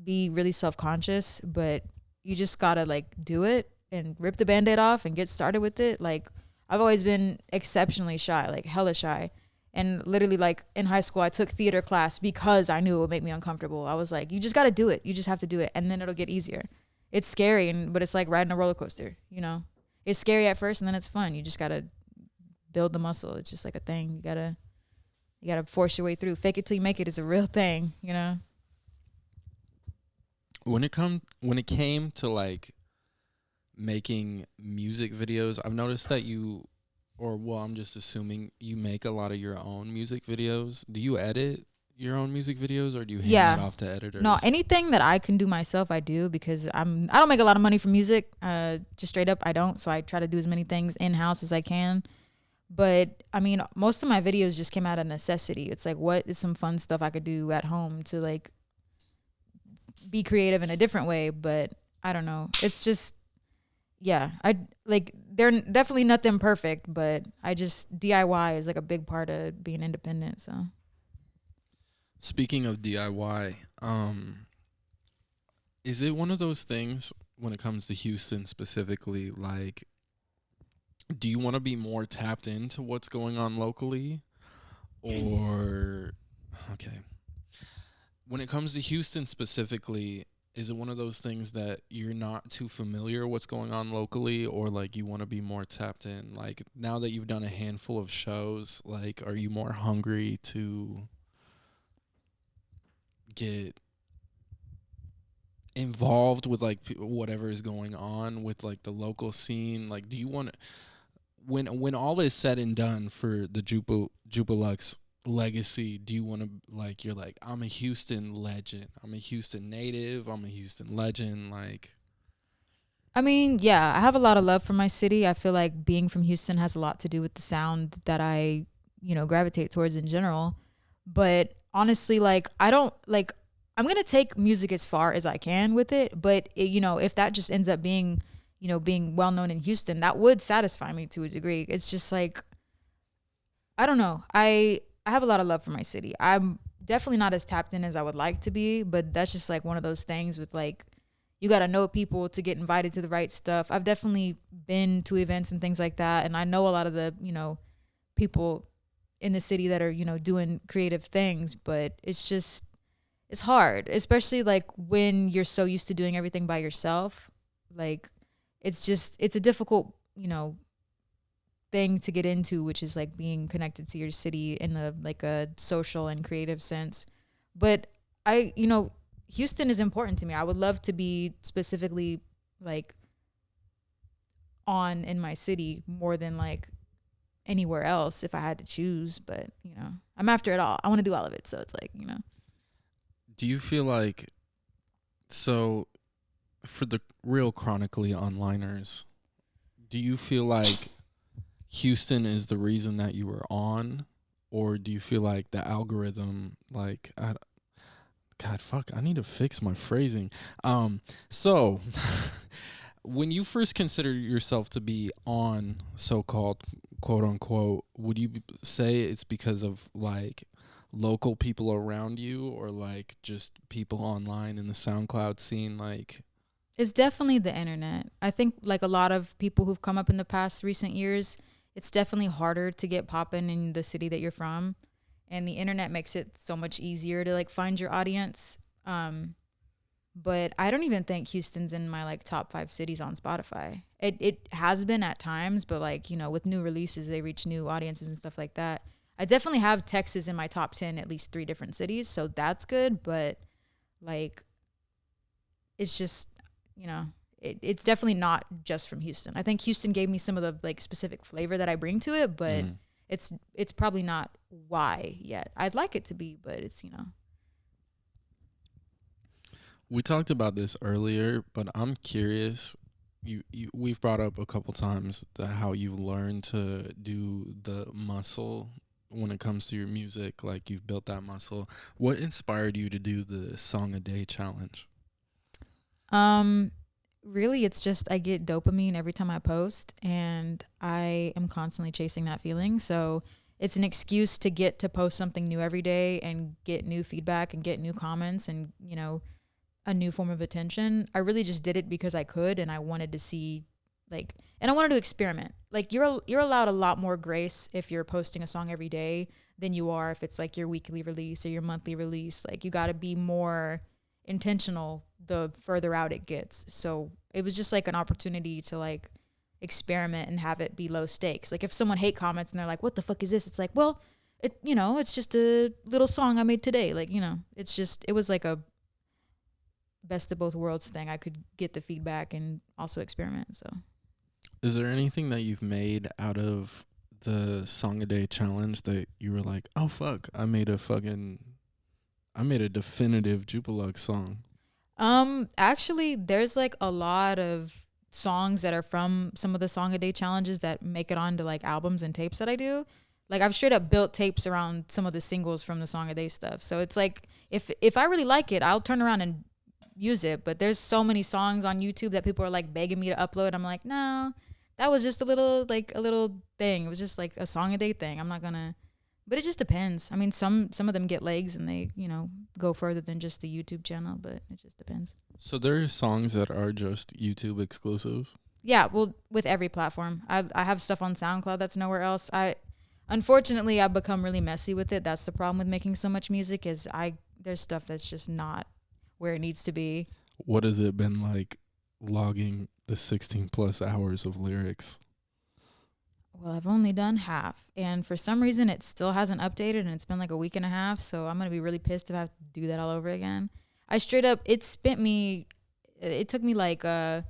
be really self-conscious, but you just got to like do it and rip the band-aid off and get started with it. Like, I've always been exceptionally shy, like hella shy. And literally, like in high school, I took theater class because I knew it would make me uncomfortable. I was like, you just got to do it. You just have to do it. And then it'll get easier. It's scary, but it's like riding a roller coaster, you know? It's scary at first and then it's fun. You just got to build the muscle. It's just like a thing. You got to force your way through. Fake it till you make it is a real thing, you know? When it came to like making music videos, I've noticed that I'm just assuming you make a lot of your own music videos. Do you edit your own music videos, or do you hand it off to editors? No, anything that I can do myself, I do, because I don't make a lot of money from music. Just straight up, I don't. So I try to do as many things in-house as I can. But I mean, most of my videos just came out of necessity. It's like, what is some fun stuff I could do at home to like be creative in a different way? But I don't know. It's just, yeah, I like, they're definitely nothing perfect, but I just, DIY is like a big part of being independent. So speaking of DIY, is it one of those things when it comes to Houston specifically, like, do you want to be more tapped into what's going on locally, or okay, when it comes to Houston specifically, is it one of those things that you're not too familiar what's going on locally, or like you want to be more tapped in? Like, now that you've done a handful of shows, like, are you more hungry to get involved with like whatever is going on with like the local scene? Like, do you want to, when all is said and done for the Jupiluxe legacy, do you want to, like, you're like, I'm a Houston legend, I'm a Houston native, I'm a Houston legend? Like, I mean, yeah, I have a lot of love for my city. I feel like being from Houston has a lot to do with the sound that I, you know, gravitate towards in general. But honestly, like, I don't like, I'm going to take music as far as I can with it. But, you know, if that just ends up being, you know, being well known in Houston, that would satisfy me to a degree. It's just like, I don't know. I have a lot of love for my city. I'm definitely not as tapped in as I would like to be, but that's just like one of those things with like, you got to know people to get invited to the right stuff. I've definitely been to events and things like that. And I know a lot of the, you know, people in the city that are, you know, doing creative things, but it's just, it's hard, especially like when you're so used to doing everything by yourself. Like, it's a difficult, you know, thing to get into, which is like being connected to your city in a like a social and creative sense. But you know, Houston is important to me. I would love to be specifically like on in my city more than like anywhere else if I had to choose. But, you know, I'm after it all. I want to do all of it. So it's like, you know. do you feel like, so for the real chronically onliners, do you feel like Houston is the reason that you were on, or do you feel like the algorithm, like, God, fuck, I need to fix my phrasing. So when you first consider yourself to be on so-called quote unquote, would you say it's because of like local people around you, or like just people online in the SoundCloud scene? Like, it's definitely the internet. I think like a lot of people who've come up in the past recent years, it's definitely harder to get poppin' in the city that you're from. And the internet makes it so much easier to like find your audience. But I don't even think Houston's in my like top 5 cities on Spotify. It has been at times, but like, you know, with new releases, they reach new audiences and stuff like that. I definitely have Texas in my top 10, at least 3 different cities. So that's good. But like, it's just, you know, it's definitely not just from Houston. I think Houston gave me some of the like specific flavor that I bring to it, but it's probably not why yet. I'd like it to be, but it's, you know. We talked about this earlier, but I'm curious. We've brought up a couple times how you've learned to do the muscle when it comes to your music, like you've built that muscle. What inspired you to do the song a day challenge? Really, it's just I get dopamine every time I post, and I am constantly chasing that feeling. So it's an excuse to get to post something new every day and get new feedback and get new comments and, you know, a new form of attention. I really just did it because I could, and I wanted to see, like, and I wanted to experiment. Like, you're allowed a lot more grace if you're posting a song every day than you are if it's like your weekly release or your monthly release. Like, you got to be more intentional the further out it gets. So it was just like an opportunity to like experiment and have it be low stakes. Like, if someone hate comments and they're like, what the fuck is this? It's like, well, it, you know, it's just a little song I made today. Like, you know, it's just, it was like a best of both worlds thing. I could get the feedback and also experiment. So is there anything that you've made out of the song a day challenge that you were like, oh fuck, I made a definitive Jupiluxe song? Actually, there's like a lot of songs that are from some of the song a day challenges that make it onto like albums and tapes that I do. Like, I've straight up built tapes around some of the singles from the song a day stuff. So it's like, if I really like it, I'll turn around and use it. But there's so many songs on YouTube that people are like begging me to upload. I'm like, no, that was just a little thing. It was just like a song a day thing. I'm not gonna. But it just depends. I mean, some of them get legs and they, you know, go further than just the YouTube channel, but it just depends. So there are songs that are just YouTube exclusive? Yeah, well, with every platform. I have stuff on SoundCloud that's nowhere else. Unfortunately, I've become really messy with it. That's the problem with making so much music is there's stuff that's just not where it needs to be. What has it been like logging the 16 plus hours of lyrics? Well, I've only done half, and for some reason it still hasn't updated, and it's been like a week and a half, so I'm going to be really pissed if I have to do that all over again. I straight up, it took me like, I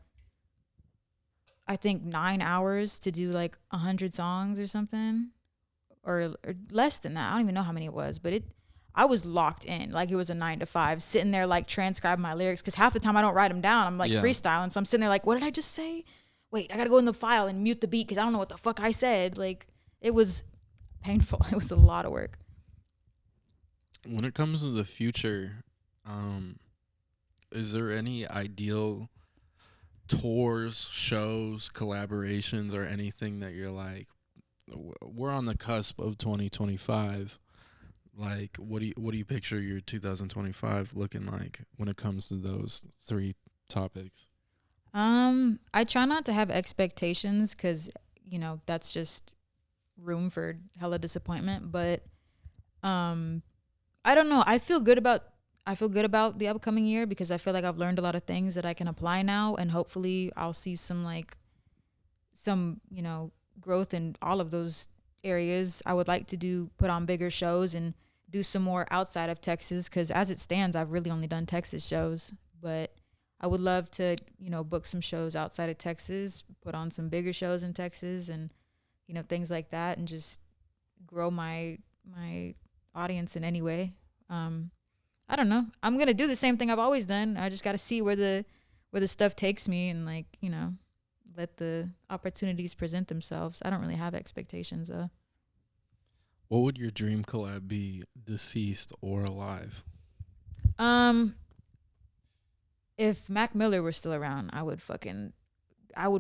think 9 hours to do like 100 songs or something, or less than that. I don't even know how many it was, but I was locked in, like it was a 9 to 5, sitting there like transcribing my lyrics, because half the time I don't write them down. I'm like freestyling, so I'm sitting there like, what did I just say? Wait, I gotta go in the file and mute the beat because I don't know what the fuck I said. Like, it was painful. It was a lot of work. When it comes to the future, is there any ideal tours, shows, collaborations, or anything that you're like, we're on the cusp of 2025? Like, what do you picture your 2025 looking like when it comes to those three topics? I try not to have expectations because, you know, that's just room for hella disappointment. But I don't know. I feel good about the upcoming year because I feel like I've learned a lot of things that I can apply now, and hopefully I'll see some you know, growth in all of those areas. I would like to put on bigger shows and do some more outside of Texas, because as it stands, I've really only done Texas shows, but I would love to, you know, book some shows outside of Texas, put on some bigger shows in Texas, and, you know, things like that, and just grow my audience in any way. I don't know. I'm gonna do the same thing I've always done. I just got to see where the stuff takes me, and, like, you know, let the opportunities present themselves. I don't really have expectations though. What would your dream collab be, deceased or alive? If Mac Miller were still around, I would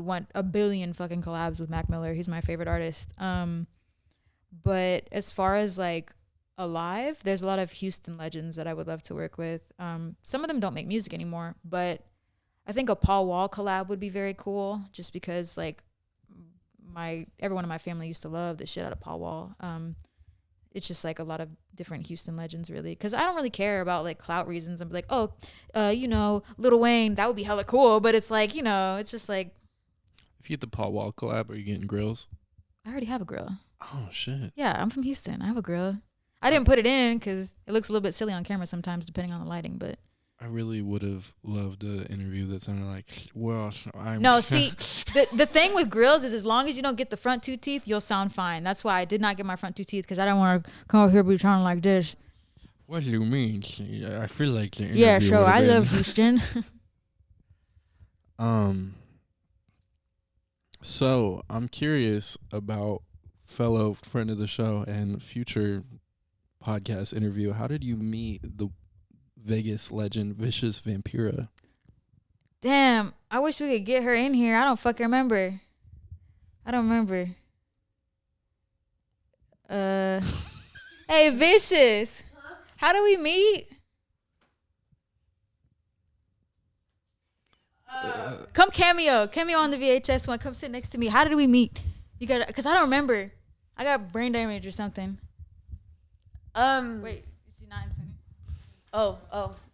want a billion fucking collabs with Mac Miller. He's my favorite artist. But as far as like alive, there's a lot of Houston legends that I would love to work with. Some of them don't make music anymore, but I think a Paul Wall collab would be very cool, just because like everyone in my family used to love the shit out of Paul Wall. It's just like a lot of different Houston legends, really, because I don't really care about like clout reasons. I'm like, you know, Lil Wayne, that would be hella cool, but it's like, you know, it's just like, if you get the Paul Wall collab, are you getting grills? I already have a grill. Oh shit. Yeah, I'm from Houston. I have a grill. I didn't put it in because it looks a little bit silly on camera sometimes, depending on the lighting, but I really would have loved an interview that sounded like, well, I'm... No, see, the thing with grills is as long as you don't get the front 2 teeth, you'll sound fine. That's why I did not get my front 2 teeth, because I don't want to come over here be sounding like this. What do you mean? I feel like the interview Yeah, so I been... love Houston. So I'm curious about fellow friend of the show and future podcast interview. How did you meet the Vegas legend Vicious Vampira? Damn, I wish we could get her in here. I don't fucking remember. Hey, Vicious. How do we meet? Come cameo on the VHS one. Come sit next to me. How did we meet? You got, because I don't remember. I got brain damage or something. Wait, is she not in center?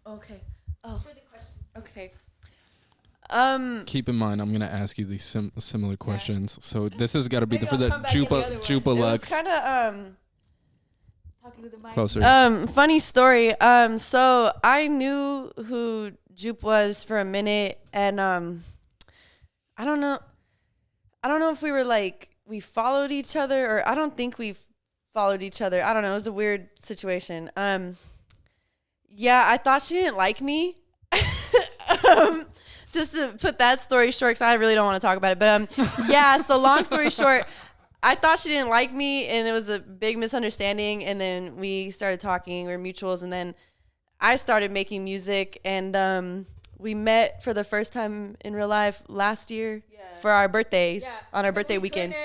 Okay. Okay. Keep in mind, I'm gonna ask you these similar questions. So this has got to be Maybe for the I'll come back in the other one. It was Jupiluxe. kind of Talking to the mic. Closer. funny story. So I knew who Jupe was for a minute, and I don't know if we were like, we followed each other, or I don't think we followed each other. I don't know. It was a weird situation. Yeah, I thought she didn't like me. Just to put that story short, because I really don't want to talk about it. But yeah, so long story short, I thought she didn't like me, and it was a big misunderstanding. And then we started talking. We were mutuals. And then I started making music, and we met for the first time in real life last year for our birthdays, on our birthday weekends.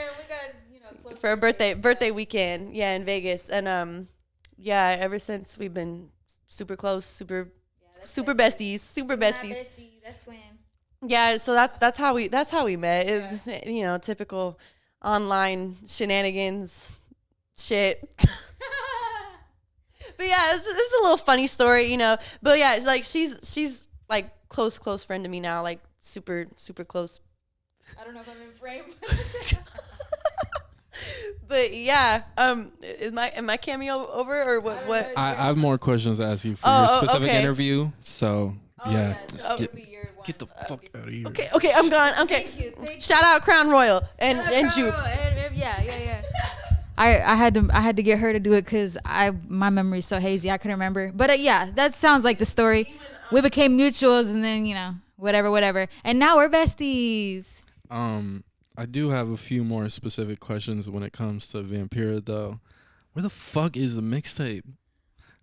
For a birthday weekend, in Vegas. And yeah, ever since we've been super close, super besties, super besties. That's twin. Yeah, so that's how we met. It was, typical online shenanigans shit. But yeah, it's a little funny story, But yeah, it's like she's like close friend to me now, like super close. I don't know if I'm in frame. But yeah, am my cameo over or what? I have more questions to ask you for your specific interview. So yeah, get the fuck out of here. Okay, I'm gone. Okay, Thank you. Shout out Crown Royal and Jupe. Yeah. I had to get her to do it because my memory's so hazy I couldn't remember. But yeah, that sounds like the story. We became mutuals, and then whatever. And now we're besties. I do have a few more specific questions when it comes to Vampira, though. Where the fuck is the mixtape?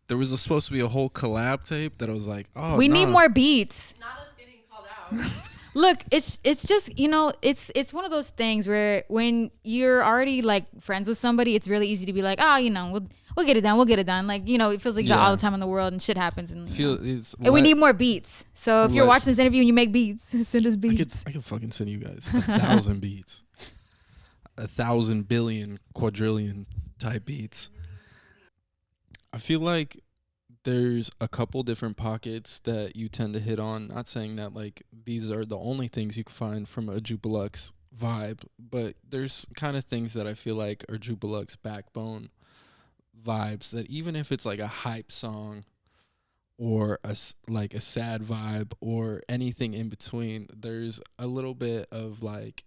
There was supposed to be a whole collab tape that I was like, oh, we need more beats. Not us getting called out. Look, it's just, it's one of those things where when you're already like friends with somebody, it's really easy to be like, we'll get it done. Like, it feels like you got all the time in the world and shit happens. And, and we need more beats. So if you're watching this interview and you make beats, send us beats. I could fucking send you guys 1,000 beats. 1,000 billion, quadrillion type beats. I feel like there's a couple different pockets that you tend to hit on. Not saying that like these are the only things you can find from a Jupiluxe vibe, but there's kind of things that I feel like are Jupiluxe backbone vibes, that even if it's like a hype song or a sad vibe or anything in between, there's a little bit of like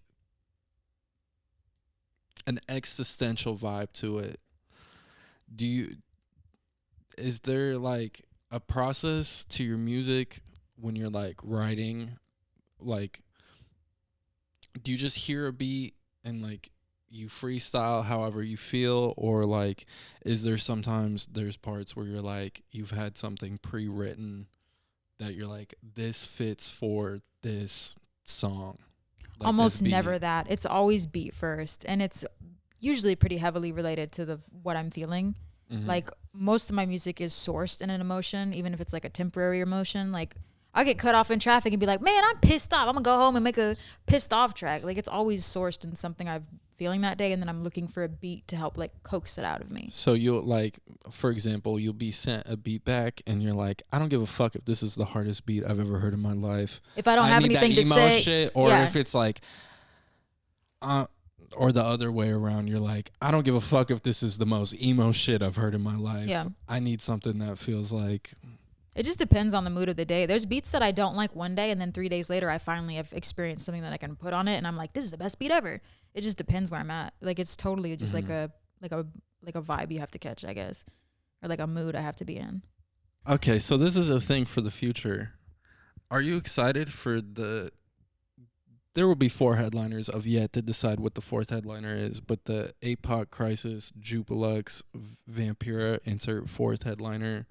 an existential vibe to it. Is there like a process to your music when you're like writing? Like, do you just hear a beat and like you freestyle however you feel, or like is there sometimes there's parts where you're like you've had something pre-written that you're like, this fits for this song? Like almost never that. It's always beat first, and it's usually pretty heavily related to what I'm feeling. Mm-hmm. Like most of my music is sourced in an emotion, even if it's like a temporary emotion. Like I get cut off in traffic and be like, man, I'm pissed off. I'm gonna go home and make a pissed off track. Like it's always sourced in something I'm feeling that day, and then I'm looking for a beat to help like coax it out of me. So you'll like, for example, you'll be sent a beat back and you're like, I don't give a fuck if this is the hardest beat I've ever heard in my life. If I don't have anything to say, shit, or if it's like, or the other way around, you're like, I don't give a fuck if this is the most emo shit I've heard in my life. Yeah. I need something that feels like It just depends on the mood of the day. There's beats that I don't like one day, and then 3 days later, I finally have experienced something that I can put on it, and I'm like, this is the best beat ever. It just depends where I'm at. Like, it's totally just like a vibe you have to catch, I guess, or like a mood I have to be in. Okay, so this is a thing for the future. Are you excited for there will be 4 headliners of yet to decide what the 4th headliner is, but the APOC Crisis, Jupiluxe, Vampira, insert 4th headliner,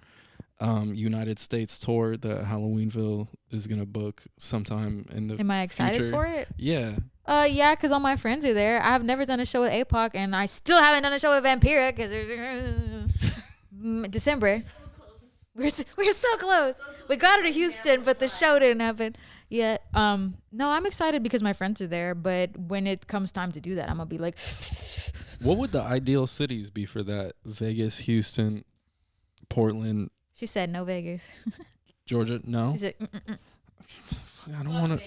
United States tour that Halloweenville is going to book sometime in the Am I excited future. for it? Yeah. Yeah, because all my friends are there. I've never done a show with APOC, and I still haven't done a show with Vampira because December. We're so close. We got her to Houston, but the show didn't happen yet. No, I'm excited because my friends are there, but when it comes time to do that, I'm gonna be like, What would the ideal cities be for that? Vegas, Houston, Portland. she said no Vegas. Georgia? No. She said, I don't want to.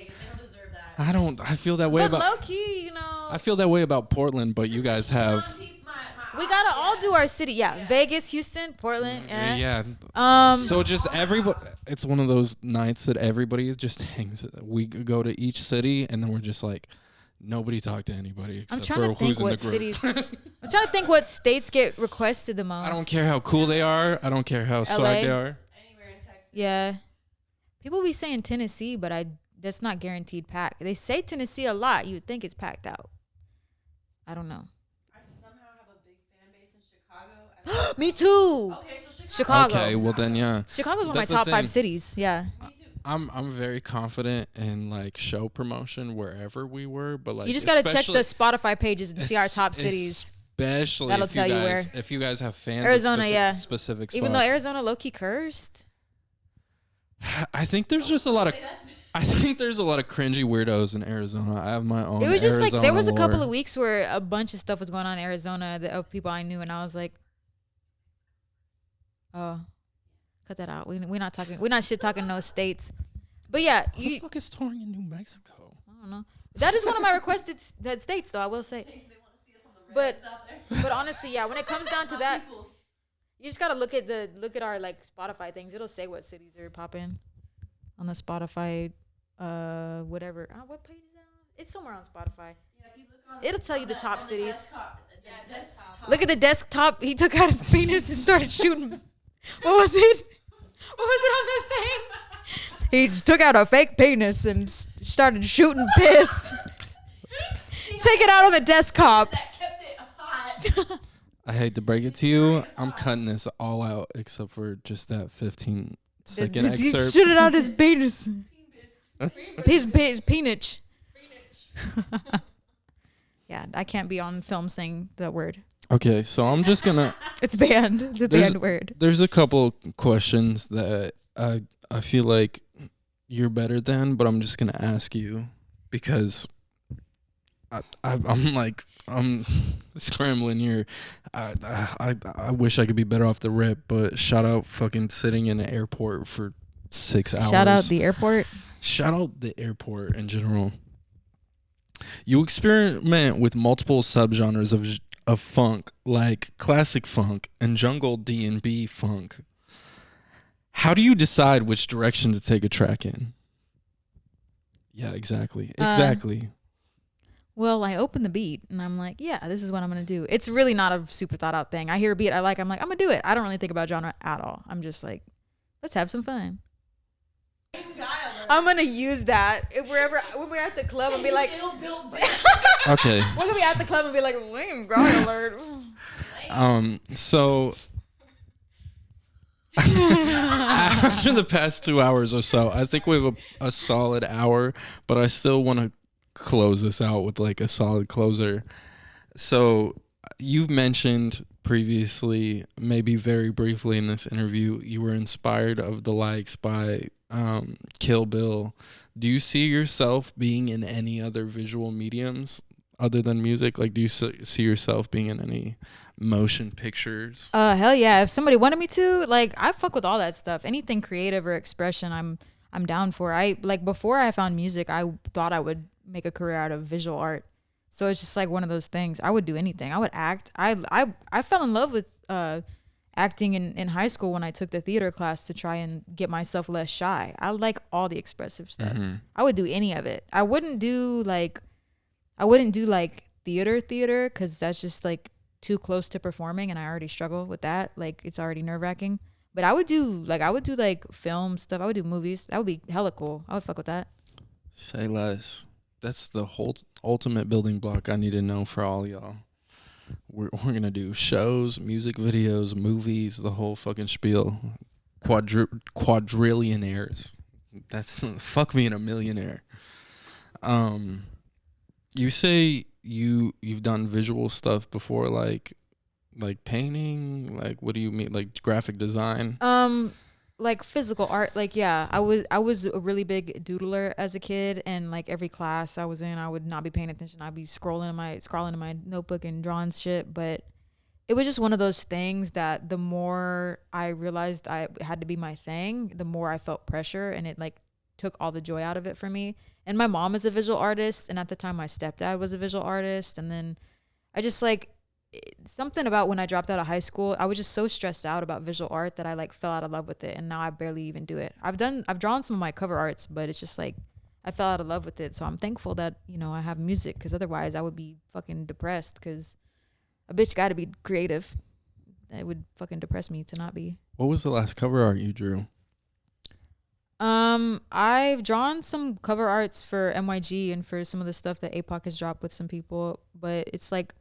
I feel that way but about. low key, you know. I feel that way about Portland, but you guys have. We gotta all do our city. Yeah, Vegas, Houston, Portland. Yeah. So just everybody. It's one of those nights that everybody just hangs. We go to each city, and then we're just like, nobody talk to anybody except I'm trying for to think who's in the what group. cities. I'm trying to think what states get requested the most. I don't care how cool they are. I don't care how swag they are. Anywhere in Texas. Yeah, people be saying Tennessee, but that's not guaranteed packed. They say Tennessee a lot. You would think it's packed out. I don't know. I somehow have a big fan base in Chicago. Me too. Okay, so Chicago. Okay, well then yeah. Chicago's one of That's my the top 5 thing. cities. Yeah. I'm very confident in like show promotion wherever we were, but like You just gotta check the especially- Spotify pages and see our top cities. Especially That'll if you tell you guys, where. if you guys have fans, Arizona, at yeah. specific spots. Even though Arizona low-key cursed. I think there's just a lot of. I think there's a lot of cringy weirdos in Arizona. I have my own. It was just like there was a Arizona couple lore. of weeks where a bunch of stuff was going on in Arizona of people I knew, and I was like, "Oh, cut that out. We're not talking. We're not shit talking no states." But yeah, Who the fuck is touring in New Mexico? I don't know. That is one of my requested that states, though. I will say. But honestly, yeah, when it comes down to that, you just gotta look at our like Spotify things. It'll say what cities are popping on the Spotify, whatever. What page is that on? It's somewhere on Spotify. Yeah, if you look on It'll tell you the top cities. Desktop. Look at the desktop. He took out his penis and started shooting. What was it? What was it on that thing? He took out a fake penis and started shooting piss. Take it out on the desktop. That kept it hot. I hate to break it to you. I'm cutting this all out except for just that 15-second He excerpt. shoot it out his penis. His penis. Yeah, I can't be on film saying the word. Okay, so I'm just gonna. It's banned. It's a banned word. There's a couple questions that I feel like you're better than, but I'm just gonna ask you because I'm scrambling here. I wish I could be better off the rip, but shout out fucking sitting in an airport for 6 hours. Shout out the airport. Shout out the airport in general. You experiment with multiple subgenres of funk, like classic funk and jungle D&B funk. How do you decide which direction to take a track in? Yeah, exactly. Exactly. Well, I open the beat and I'm like, yeah, this is what I'm going to do. It's really not a super thought out thing. I hear a beat I like, I'm like, I'm going to do it. I don't really think about genre at all. I'm just like, let's have some fun. I'm going to use that if when we're at the club and be like, Okay. we're going to be at the club and be like, lame guy alert. So after the past 2 hours or so, I think we have a solid hour, but I still want to close this out with like a solid closer. So you've mentioned previously, maybe very briefly in this interview, you were inspired of the likes by Kill Bill. Do you see yourself being in any other visual mediums other than music? Like, do you see yourself being in any motion pictures? Hell yeah. If somebody wanted me to, like, I fuck with all that stuff. Anything creative or expression, I'm down for. Before I found music, I thought I would make a career out of visual art. So it's just like one of those things. I would do anything. I would act. I fell in love with acting in high school when I took the theater class to try and get myself less shy. I like all the expressive stuff. I would do any of it. I wouldn't do like theater because that's just like too close to performing, and I already struggle with that. Like, it's already nerve-wracking. But I would do like film stuff. I would do movies. That would be hella cool. I would fuck with that. Say less. That's the whole ultimate building block I need to know for all y'all. We're gonna do shows, music videos, movies, the whole fucking spiel. Quadrillionaires. That's fuck me in a millionaire. You say you've done visual stuff before, like painting, like what do you mean, like graphic design? Like physical art. Like, yeah, I was a really big doodler as a kid, and like every class I was in, I would not be paying attention. I'd be scrolling in my notebook and drawing shit. But it was just one of those things that the more I realized I had to be my thing, the more I felt pressure, and it like took all the joy out of it for me. And my mom is a visual artist, and at the time my stepdad was a visual artist, and then I just like something about when I dropped out of high school, I was just so stressed out about visual art that I like fell out of love with it, and now I barely even do it. I've drawn some of my cover arts, but it's just like I fell out of love with it. So I'm thankful that, you know, I have music, because otherwise I would be fucking depressed, because a bitch got to be creative. It would fucking depress me to not be. What was the last cover art you drew? I've drawn some cover arts for MYG and for some of the stuff that APOC has dropped with some people, but it's like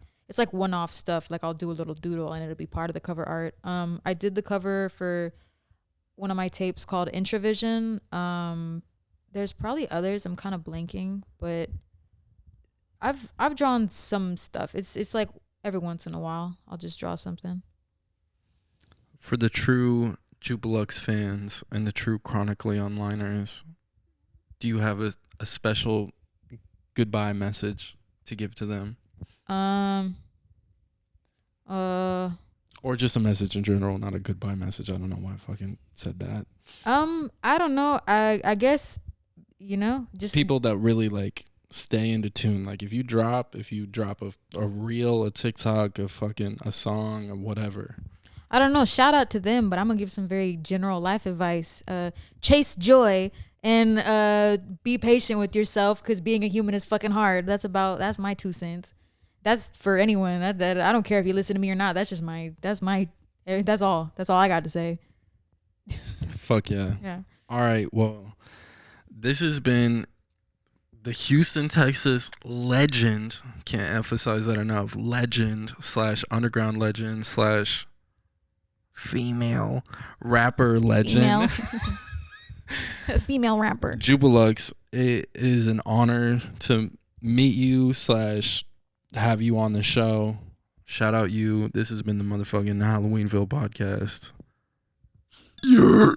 one-off stuff. Like, I'll do a little doodle and it'll be part of the cover art. I did the cover for one of my tapes called Intravision. There's probably others. I'm kind of blanking, but I've drawn some stuff. It's like every once in a while I'll just draw something. For the true Jupiluxe fans and the true Chronically Onliners, do you have a special goodbye message to give to them? Or just a message in general, not a goodbye message. I don't know why I fucking said that. I don't know. I guess, you know, just people that really like stay into tune. Like, if you drop a reel, a TikTok, a song, or whatever. I don't know. Shout out to them, but I'm gonna give some very general life advice. Chase joy and be patient with yourself, because being a human is fucking hard. That's my 2 cents. That's for anyone. That I don't care if you listen to me or not. That's all I got to say. Fuck yeah. Yeah. All right. Well, this has been the Houston, Texas legend. Can't emphasize that enough. Legend / underground legend / female rapper legend. Female rapper. Jupiluxe. It is an honor to meet you / have you on the show. Shout out you. This has been the motherfucking Halloweenville Podcast. Yeah.